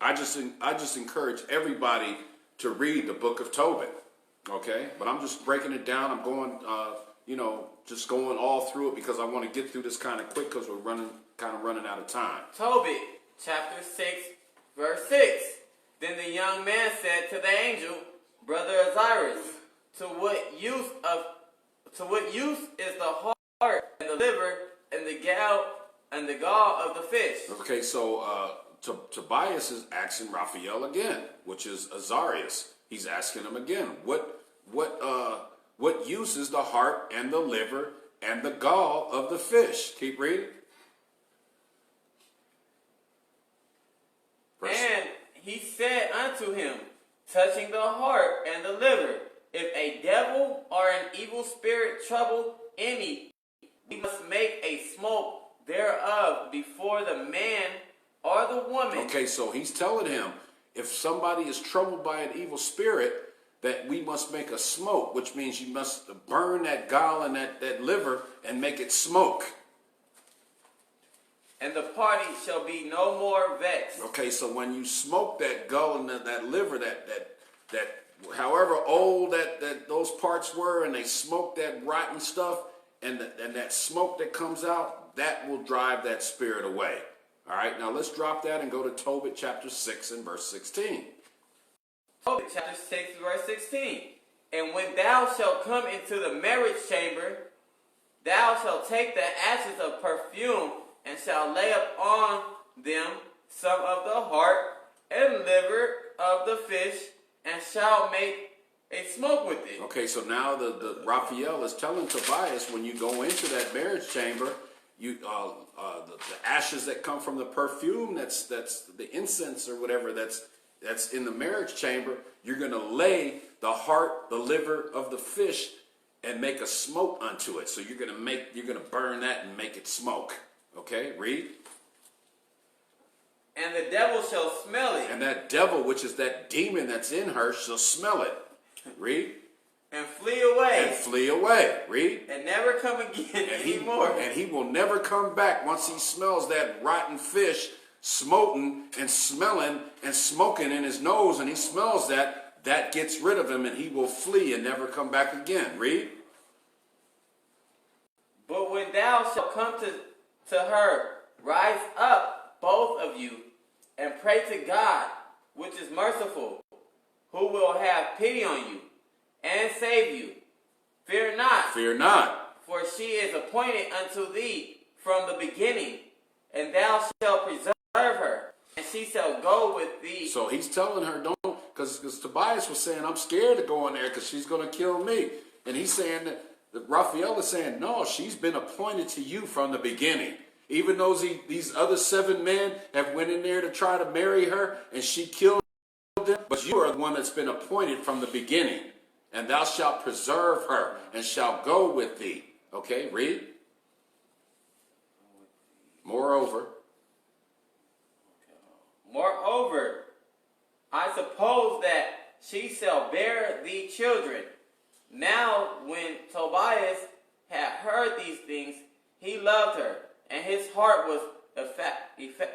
I just encourage everybody to read the book of Tobit. Okay, but I'm just breaking it down. I'm going, just going all through it, because I want to get through this kind of quick, because we're running out of time. Tobit chapter 6 verse 6. Then the young man said to the angel, Brother Osiris, to what use is the heart and the liver and the gall of the fish? Okay, so Tobias is asking Raphael again, which is Azarias. He's asking him again, what use is the heart and the liver and the gall of the fish? Keep reading. And he said unto him, touching the heart and the liver, if a devil or an evil spirit trouble any, we must make a smoke thereof before the man or the woman. Okay, so he's telling him, if somebody is troubled by an evil spirit, that we must make a smoke, which means you must burn that gall and that liver and make it smoke. And the party shall be no more vexed. Okay, so when you smoke that gall and that liver, that however old that those parts were, and they smoke that rotten stuff, and that smoke that comes out, that will drive that spirit away. All right, now let's drop that and go to Tobit chapter 6 and verse 16. Tobit chapter 6 verse 16. And when thou shalt come into the marriage chamber, thou shalt take the ashes of perfume, and shalt lay upon them some of the heart and liver of the fish, and shalt make a smoke with it. Okay, so now the Raphael is telling Tobias, when you go into that marriage chamber, you the ashes that come from the perfume, that's the incense or whatever that's in the marriage chamber, you're going to lay the heart, the liver of the fish, and make a smoke unto it. So you're going to burn that and make it smoke. Okay, read. And the devil shall smell it. And that devil, which is that demon that's in her, shall smell it. Read. And flee away. And flee away. Read. And never come again anymore. And he will never come back once he smells that rotten fish smoting and smelling and smoking in his nose, and he smells that gets rid of him, and he will flee and never come back again. Read. But when thou shalt come to her, rise up, both of you, and pray to God, which is merciful, who will have pity on you and save you. Fear not. Fear not. For she is appointed unto thee from the beginning, and thou shalt preserve her, and she shall go with thee. So he's telling her, don't, because Tobias was saying, I'm scared to go in there because she's going to kill me. And he's saying that Raphael is saying, no, she's been appointed to you from the beginning. Even though these other 7 men have went in there to try to marry her, and she killed them, but you are the one that's been appointed from the beginning. And thou shalt preserve her, and shalt go with thee. Okay, read. Moreover, I suppose that she shall bear thee children. Now when Tobias had heard these things, he loved her, and his heart was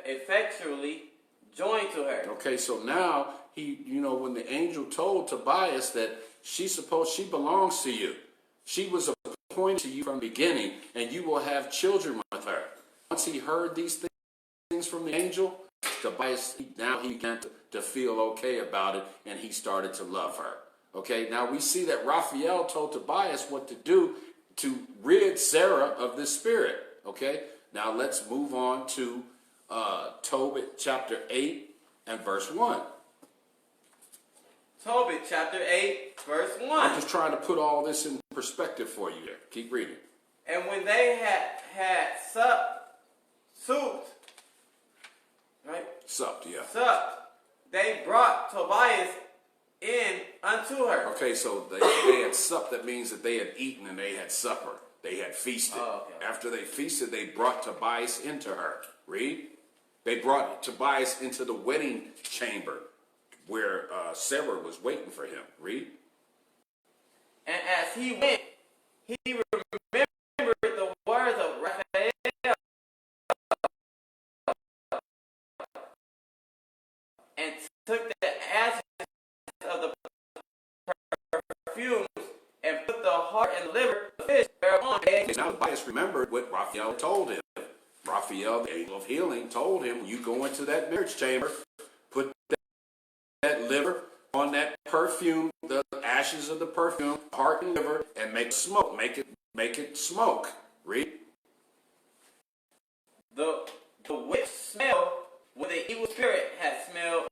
effectually joined to her. Okay, so now when the angel told Tobias that she belongs to you, she was appointed to you from the beginning, and you will have children with her. Once he heard these things from the angel, Tobias, he began to feel okay about it, and he started to love her. Okay, now we see that Raphael told Tobias what to do to rid Sarah of this spirit. Okay, now let's move on to Tobit chapter 8 and verse 1. Tobit chapter 8, verse 1. I'm just trying to put all this in perspective for you there. Keep reading. And when they had supped, right? Supped, yeah. Supped, they brought Tobias in unto her. Okay, so they had supped. That means that they had eaten and they had supper. They had feasted. Oh, okay. After they feasted, they brought Tobias into her. Read. They brought Tobias into the wedding chamber where Sarah was waiting for him. Read. And as he went, he remembered the words of Raphael and took the ashes of the perfumes and put the heart and liver of the fish thereupon. Now Tobias remembered what Raphael told him. Raphael, the angel of healing, told him, you go into that marriage chamber, put that liver on that perfume, the ashes of the perfume, heart and liver, and make smoke. Make it smoke. Read. The witch smelled what the evil spirit had smelled.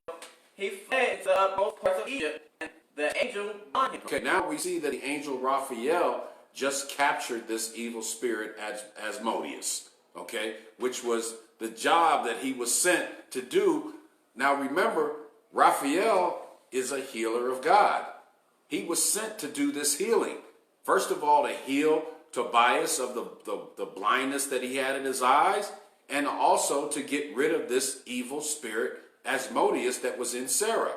He fled to the utmost parts of Egypt, and the angel on him. Okay, now we see that the angel Raphael just captured this evil spirit Asmodeus, okay, which was the job that he was sent to do. Now remember, Raphael is a healer of God. He was sent to do this healing. First of all, to heal Tobias of the blindness that he had in his eyes, and also to get rid of this evil spirit Asmodeus that was in Sarah.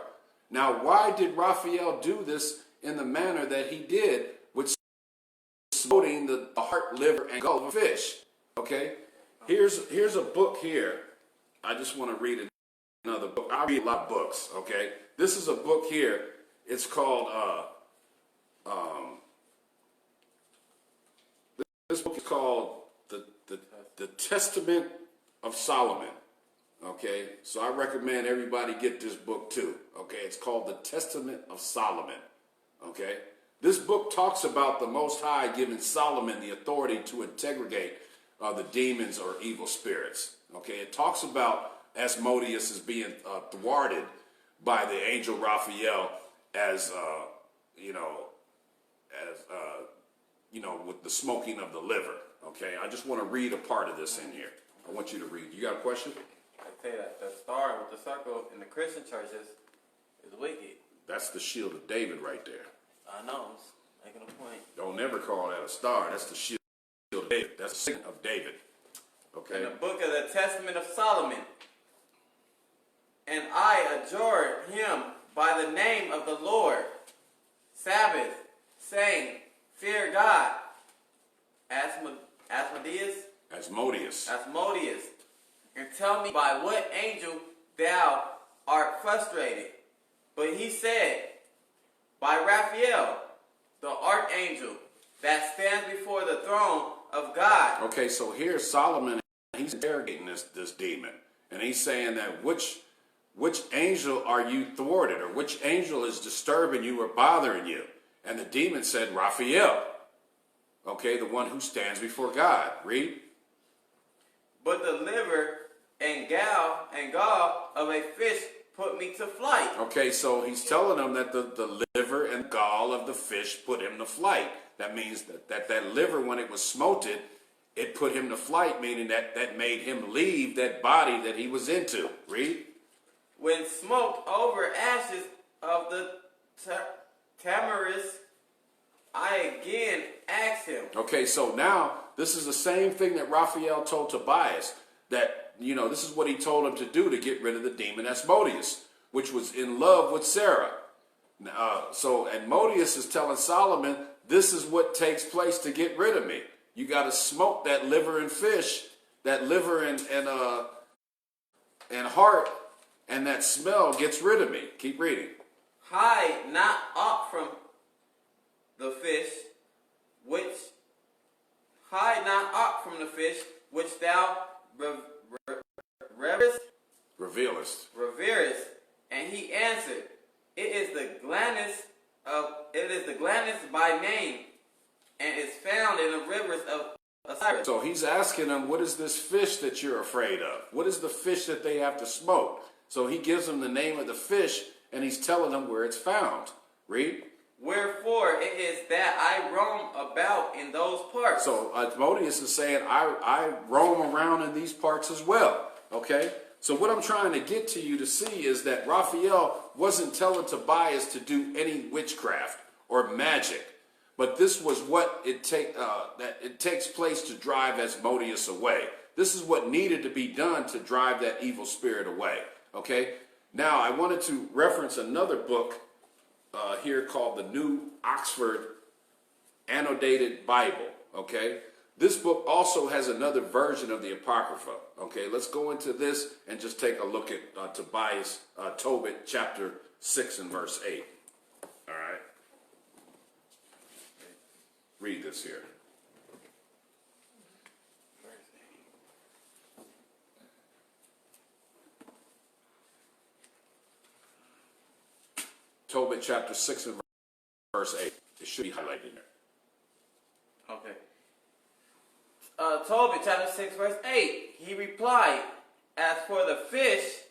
Now, why did Raphael do this in the manner that he did with smoting the heart, liver, and gall of a fish? Okay, here's a book here. I just want to read another book. I read a lot of books. Okay, this is a book here. It's called this book is called the Testament of Solomon. Okay, so I recommend everybody get this book too. Okay, it's called the Testament of Solomon. Okay, this book talks about the Most High giving Solomon the authority to interrogate the demons or evil spirits. Okay, it talks about Asmodeus as being thwarted by the angel Raphael as with the smoking of the liver. Okay, I just want to read a part of this in here. I want you to read. You got a question? I say that the star with the circle in the Christian churches is wicked. That's the shield of David right there. I know. I'm making a point. Don't never call that a star. That's the shield of David. That's the sign of David. Okay. In the book of the Testament of Solomon. And I adjured him by the name of the Lord, Sabbath, saying, fear God. Asmodeus, and tell me by what angel thou art frustrated. But he said, by Raphael, the archangel that stands before the throne of God. Okay, so here's Solomon. He's interrogating this demon, and he's saying that which angel are you thwarted, or which angel is disturbing you or bothering you? And the demon said, Raphael. Okay, the one who stands before God. Read. But the liver and gall of a fish put me to flight. Okay, so he's telling them that the liver and gall of the fish put him to flight. That means that liver, when it was smoted, it put him to flight, meaning that made him leave that body that he was into. Read. When smoked over ashes of the tamarisk, I again asked him. Okay, so now this is the same thing that Raphael told Tobias, that, this is what he told him to do to get rid of the demon Asmodeus, which was in love with Sarah. And Modius is telling Solomon, this is what takes place to get rid of me. You got to smoke that liver and fish, that liver and heart, and that smell gets rid of me. Keep reading. Hide not aught from the fish, which thou reverest. And he answered, it is the gladness by name, and is found in the rivers of Osiris. So he's asking him, what is this fish that you're afraid of? What is the fish that they have to smoke? So he gives him the name of the fish, and he's telling him where it's found. Read. Wherefore it is that I roam about in those parts. So Modius is saying, I roam around in these parts as well. Okay? So what I'm trying to get to you to see is that Raphael wasn't telling Tobias to do any witchcraft or magic. But this was what it takes place to drive Asmodeus away. This is what needed to be done to drive that evil spirit away. Okay? Now, I wanted to reference another book here called the New Oxford Annotated Bible. Okay? This book also has another version of the Apocrypha. Okay? Let's go into this and just take a look at Tobit chapter 6 and verse 8. All right? Read this here. Tobit chapter 6 and verse 8. It should be highlighted there. Okay. Tobit chapter 6 verse 8. He replied, as for the fish's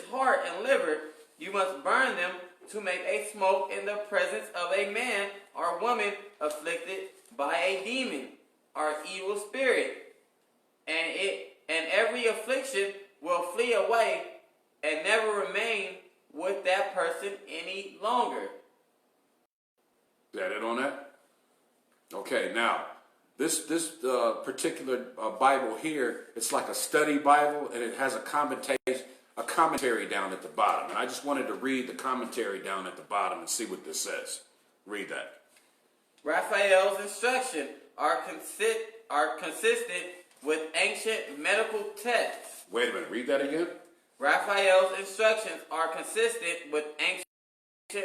heart and liver, you must burn them to make a smoke in the presence of a man or woman afflicted by a demon or evil spirit. And every affliction will flee away and never remain with that person any longer. Is that it on that? Okay, now, this particular Bible here, it's like a study Bible, and it has a commentary down at the bottom. And I just wanted to read the commentary down at the bottom and see what this says. Read that. Raphael's instructions are consistent with ancient medical texts. Wait a minute, read that again. Raphael's instructions are consistent with ancient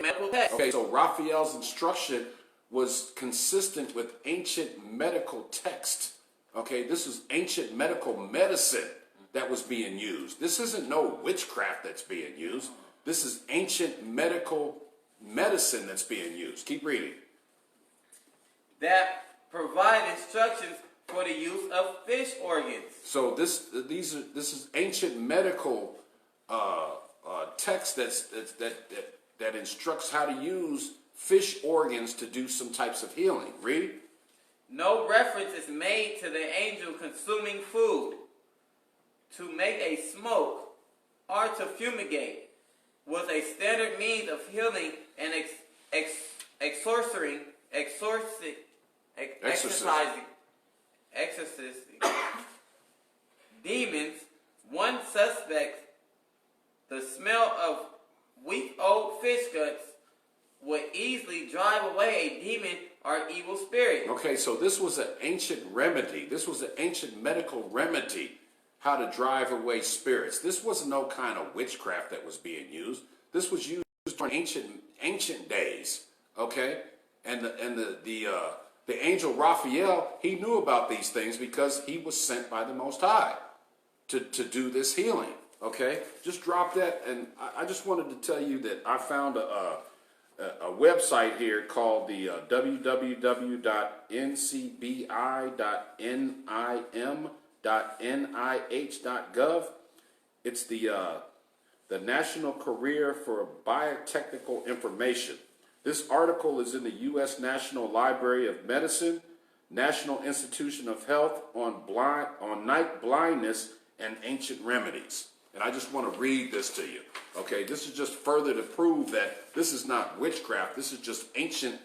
medical texts. Okay, so Raphael's instruction was consistent with ancient medical text. Okay, this is ancient medical medicine that was being used. This isn't no witchcraft that's being used. This is ancient medical medicine that's being used. Keep reading. That provide instructions for the use of fish organs. So this is ancient medical text that instructs how to use fish organs to do some types of healing. Read. No reference is made to the angel consuming food. To make a smoke or to fumigate was a standard means of healing and exorcising demons. One suspects the smell of weak old fish guts would easily drive away a demon or evil spirit. Okay, so this was an ancient remedy. This was an ancient medical remedy, how to drive away spirits. This wasn't no kind of witchcraft that was being used. This was used for ancient days. Okay, and the angel Raphael, he knew about these things because he was sent by the Most High to do this healing. Okay, just drop that, and I just wanted to tell you that I found a website here called the www.ncbi.nim.nih.gov. It's the National Career for Biotechnical Information. This article is in the U.S. National Library of Medicine, National Institution of Health on night blindness and ancient remedies. And I just want to read this to you. Okay, this is just further to prove that this is not witchcraft. This is just ancient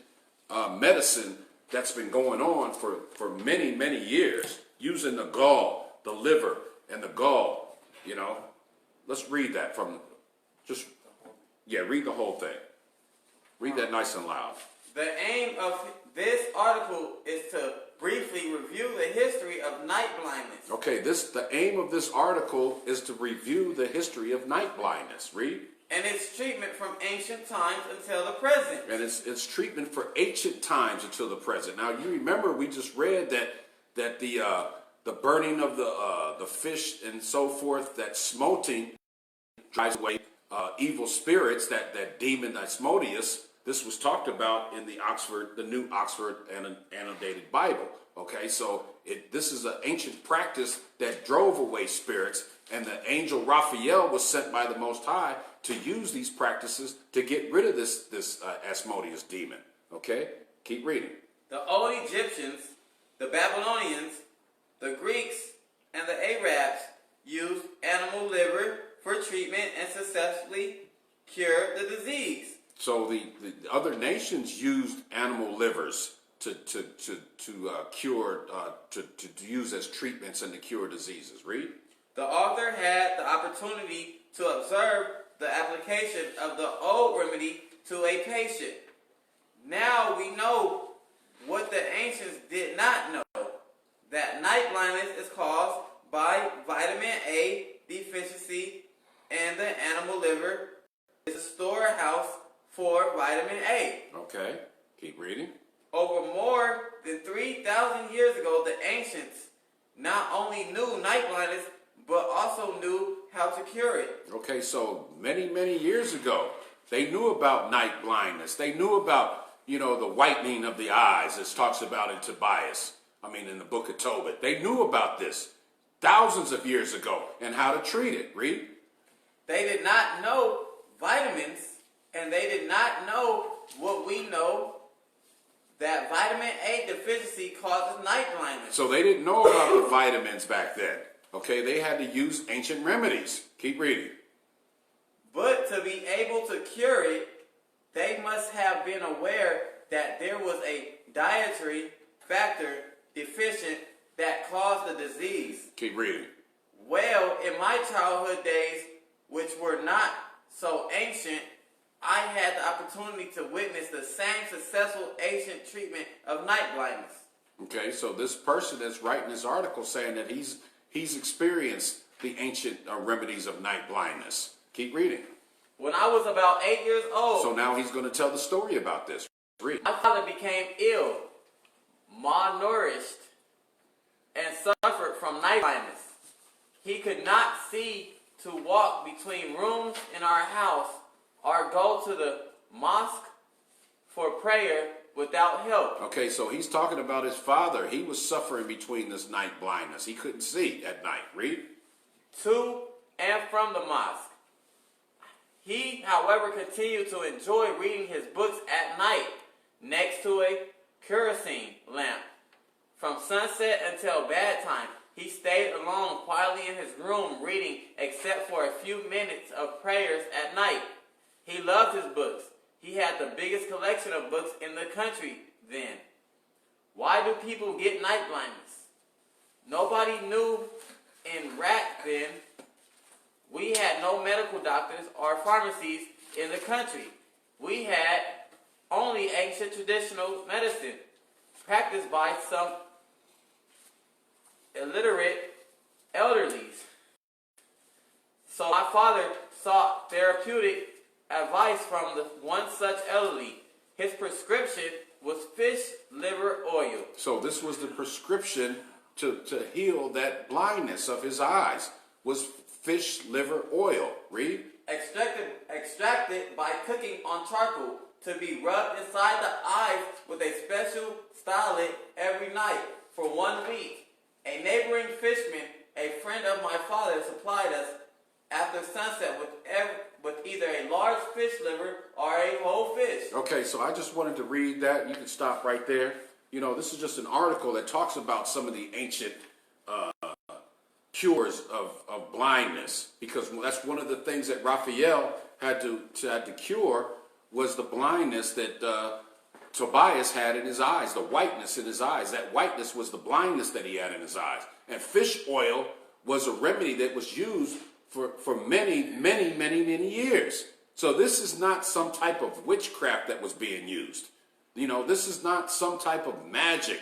medicine that's been going on for many, many years, using the gall, the liver, and the gall, you know. Let's read that from, read the whole thing. Read that nice and loud. The aim of this article is to briefly review the history of night blindness. Okay, the aim of this article is to review the history of night blindness. Read. And its treatment from ancient times until the present. And its treatment for ancient times until the present. Now, you remember we just read that the burning of the fish and so forth, that smoting drives away evil spirits, that demon Asmodeus. This was talked about in the New Oxford Annotated Bible. Okay, so this is an ancient practice that drove away spirits, and the angel Raphael was sent by the Most High to use these practices to get rid of this Asmodeus demon. Okay, keep reading. The old Egyptians, the Babylonians, the Greeks, and the Arabs used animal liver for treatment and successfully cured the disease. So the other nations used animal livers to cure, to use as treatments and to cure diseases. Read. The author had the opportunity to observe the application of the old remedy to a patient. Now we know what the ancients did not know, that night blindness is caused by vitamin A deficiency, and the animal liver is a storehouse for vitamin A. Okay, keep reading. Over more than 3,000 years ago, the ancients not only knew night blindness, but also knew how to cure it. Okay, so many, many years ago, they knew about night blindness. They knew about, the whitening of the eyes, as talks about in Tobias. In the book of Tobit. They knew about this thousands of years ago and how to treat it. Read. They did not know vitamins, and they did not know what we know, that vitamin A deficiency causes night blindness. So they didn't know about the vitamins back then. Okay, they had to use ancient remedies. Keep reading. But to be able to cure it, they must have been aware that there was a dietary factor deficient that caused the disease. Keep reading. Well, in my childhood days, which were not so ancient, I had the opportunity to witness the same successful ancient treatment of night blindness. Okay, so this person is writing this article saying that he's experienced the ancient remedies of night blindness. Keep reading. When I was about 8 years old. So now he's going to tell the story about this. Read. My father became ill, malnourished, and suffered from night blindness. He could not see to walk between rooms in our house or go to the mosque for prayer without help. Okay, so he's talking about his father. He was suffering between this night blindness. He couldn't see at night. Read. To and from the mosque. He, however, continued to enjoy reading his books at night next to a kerosene lamp. From sunset until bedtime, he stayed alone quietly in his room reading except for a few minutes of prayers at night. He loved his books. He had the biggest collection of books in the country then. Why do people get night blindness? Nobody knew in Iraq then. We had no medical doctors or pharmacies in the country. We had only ancient traditional medicine practiced by some illiterate elderlies. So my father sought therapeutic advice from one such elderly. His prescription was fish liver oil. So this was the prescription to heal that blindness of his eyes, was fish liver oil. Read. Extracted by cooking on charcoal to be rubbed inside the eyes with a special stylet every night for 1 week. A neighboring fisherman, a friend of my father, supplied us after sunset with either a large fish liver or a whole fish. Okay, so I just wanted to read that. You can stop right there. This is just an article that talks about some of the ancient cures of blindness, because that's one of the things that Raphael had to cure, was the blindness that Tobias had in his eyes, the whiteness in his eyes. That whiteness was the blindness that he had in his eyes. And fish oil was a remedy that was used for many, many, many, many years. So this is not some type of witchcraft that was being used. You know, this is not some type of magic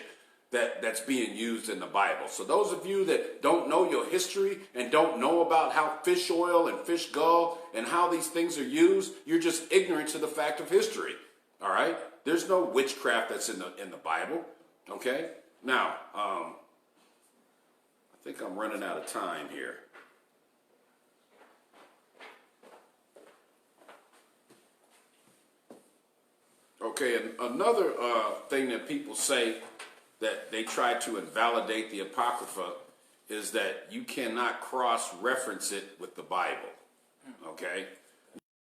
that's being used in the Bible. So those of you that don't know your history and don't know about how fish oil and fish gall and how these things are used, you're just ignorant to the fact of history. All right? There's no witchcraft that's in the Bible. Okay? Now, I think I'm running out of time here. Okay, and another thing that people say that they try to invalidate the Apocrypha is that you cannot cross-reference it with the Bible. Okay?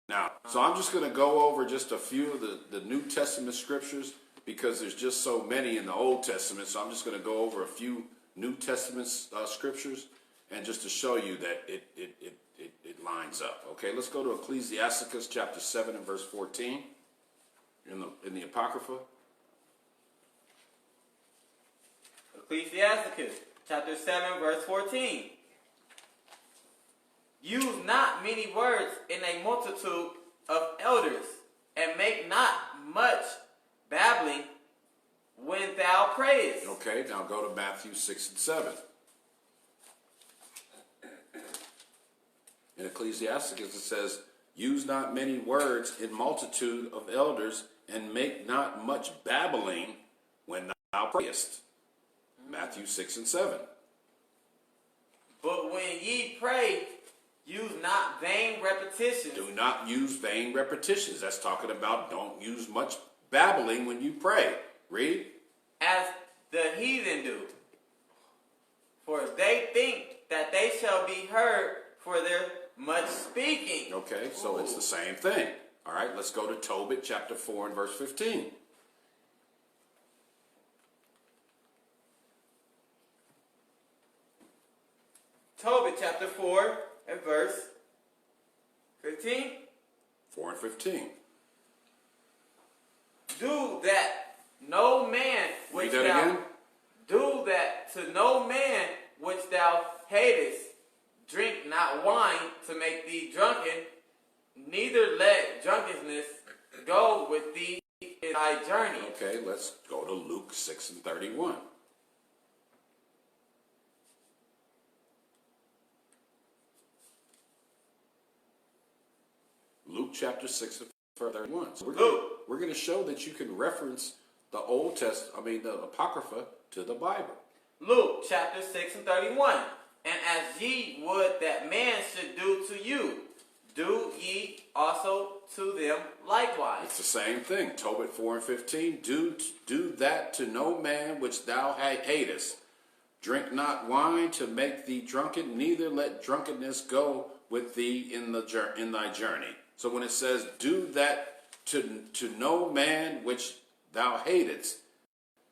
Now, so I'm just going to go over just a few of the New Testament scriptures, because there's just so many in the Old Testament. So I'm just going to go over a few New Testament scriptures, and just to show you that it lines up. Okay, let's go to Ecclesiasticus chapter 7 and verse 14 in the Apocrypha. Ecclesiasticus chapter 7 verse 14. Use not many words in a multitude of elders, and make not much babbling when thou prayest. Okay, now go to Matthew 6 and 7. In Ecclesiasticus it says, use not many words in multitude of elders, and make not much babbling when thou prayest. Matthew 6 and 7. But when ye pray, use not vain repetitions. Do not use vain repetitions. That's talking about don't use much babbling when you pray. Read. As the heathen do. For they think that they shall be heard for their much speaking. Okay, so it's the same thing. All right, let's go to Tobit chapter 4 and verse 15. Tobit chapter 4 and verse 15. 4 and 15. Do that no man which Read that again. Do that to no man which thou hatest. Drink not wine to make thee drunken, neither let drunkenness go with thee in thy journey. Okay, let's go to Luke 6 and 31. Luke chapter 6 and 31. So we're going to show that you can reference the the Apocrypha to the Bible. Luke chapter 6 and 31. And as ye would that man should do to you, do ye also to them likewise. It's the same thing. Tobit 4 and 15. Do that to no man which thou hatest. Drink not wine to make thee drunken, neither let drunkenness go with thee in thy journey. So when it says, do that to no man which thou hatest,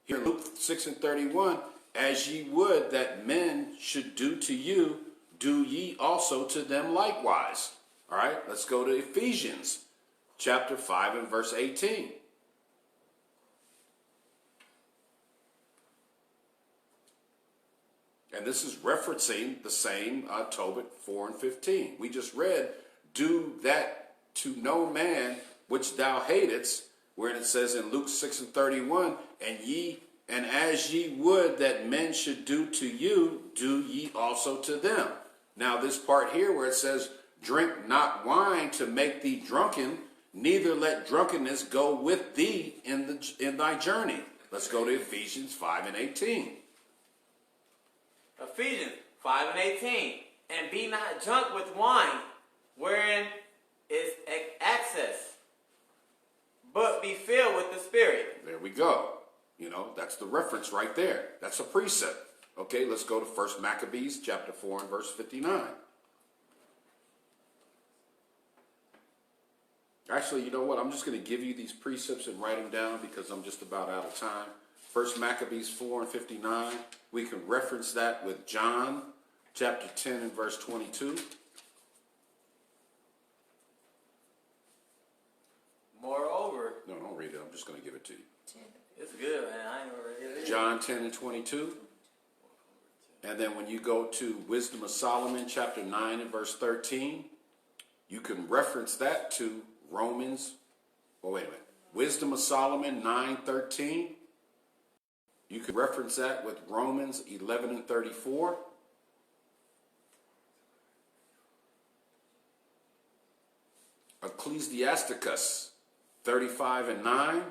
here in Luke 6 and 31, as ye would that men should do to you, do ye also to them likewise. All right, let's go to Ephesians chapter 5 and verse 18. And this is referencing the same Tobit 4 and 15. We just read, do that to no man which thou hatest, where it says in Luke 6 and 31, and as ye would that men should do to you, do ye also to them. Now this part here where it says, drink not wine to make thee drunken, neither let drunkenness go with thee in thy journey. Let's go to Ephesians 5 and 18. Ephesians 5 and 18. And be not drunk with wine, wherein is excess, but be filled with the Spirit. There we go. You know, that's the reference right there. That's a precept. Okay, let's go to 1 Maccabees chapter 4 and verse 59. Actually, you know what? I'm just going to give you these precepts and write them down because I'm just about out of time. 1 Maccabees 4 and 59. We can reference that with John chapter 10 and verse 22. Moreover, No, don't read it. I'm just going to give it to you. it's good, man. I ain't gonna read it. John 10 and 22. And then when you go to Wisdom of Solomon, chapter 9 and verse 13, you can reference that to Romans. Oh, wait a minute. Wisdom of Solomon 9:13. You can reference that with Romans 11 and 34. Ecclesiasticus 35 and 9.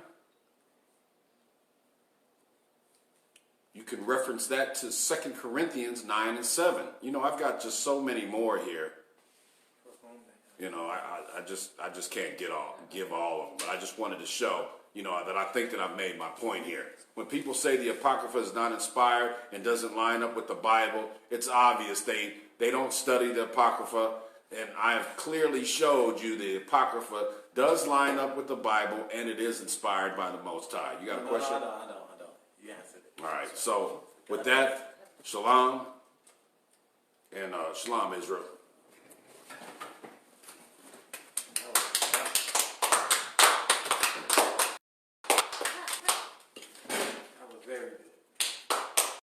You can reference that to 2 Corinthians 9 and 7. You know, I've got just so many more here. You know, I just can't give all of them. But I just wanted to show, you know, that I think that I've made my point here. When people say the Apocrypha is not inspired and doesn't line up with the Bible, it's obvious they don't study the Apocrypha. And I have clearly showed you the Apocrypha does line up with the Bible and it is inspired by the Most High. You got a question? I don't. You answered it. All right. So with that, shalom and shalom, Israel.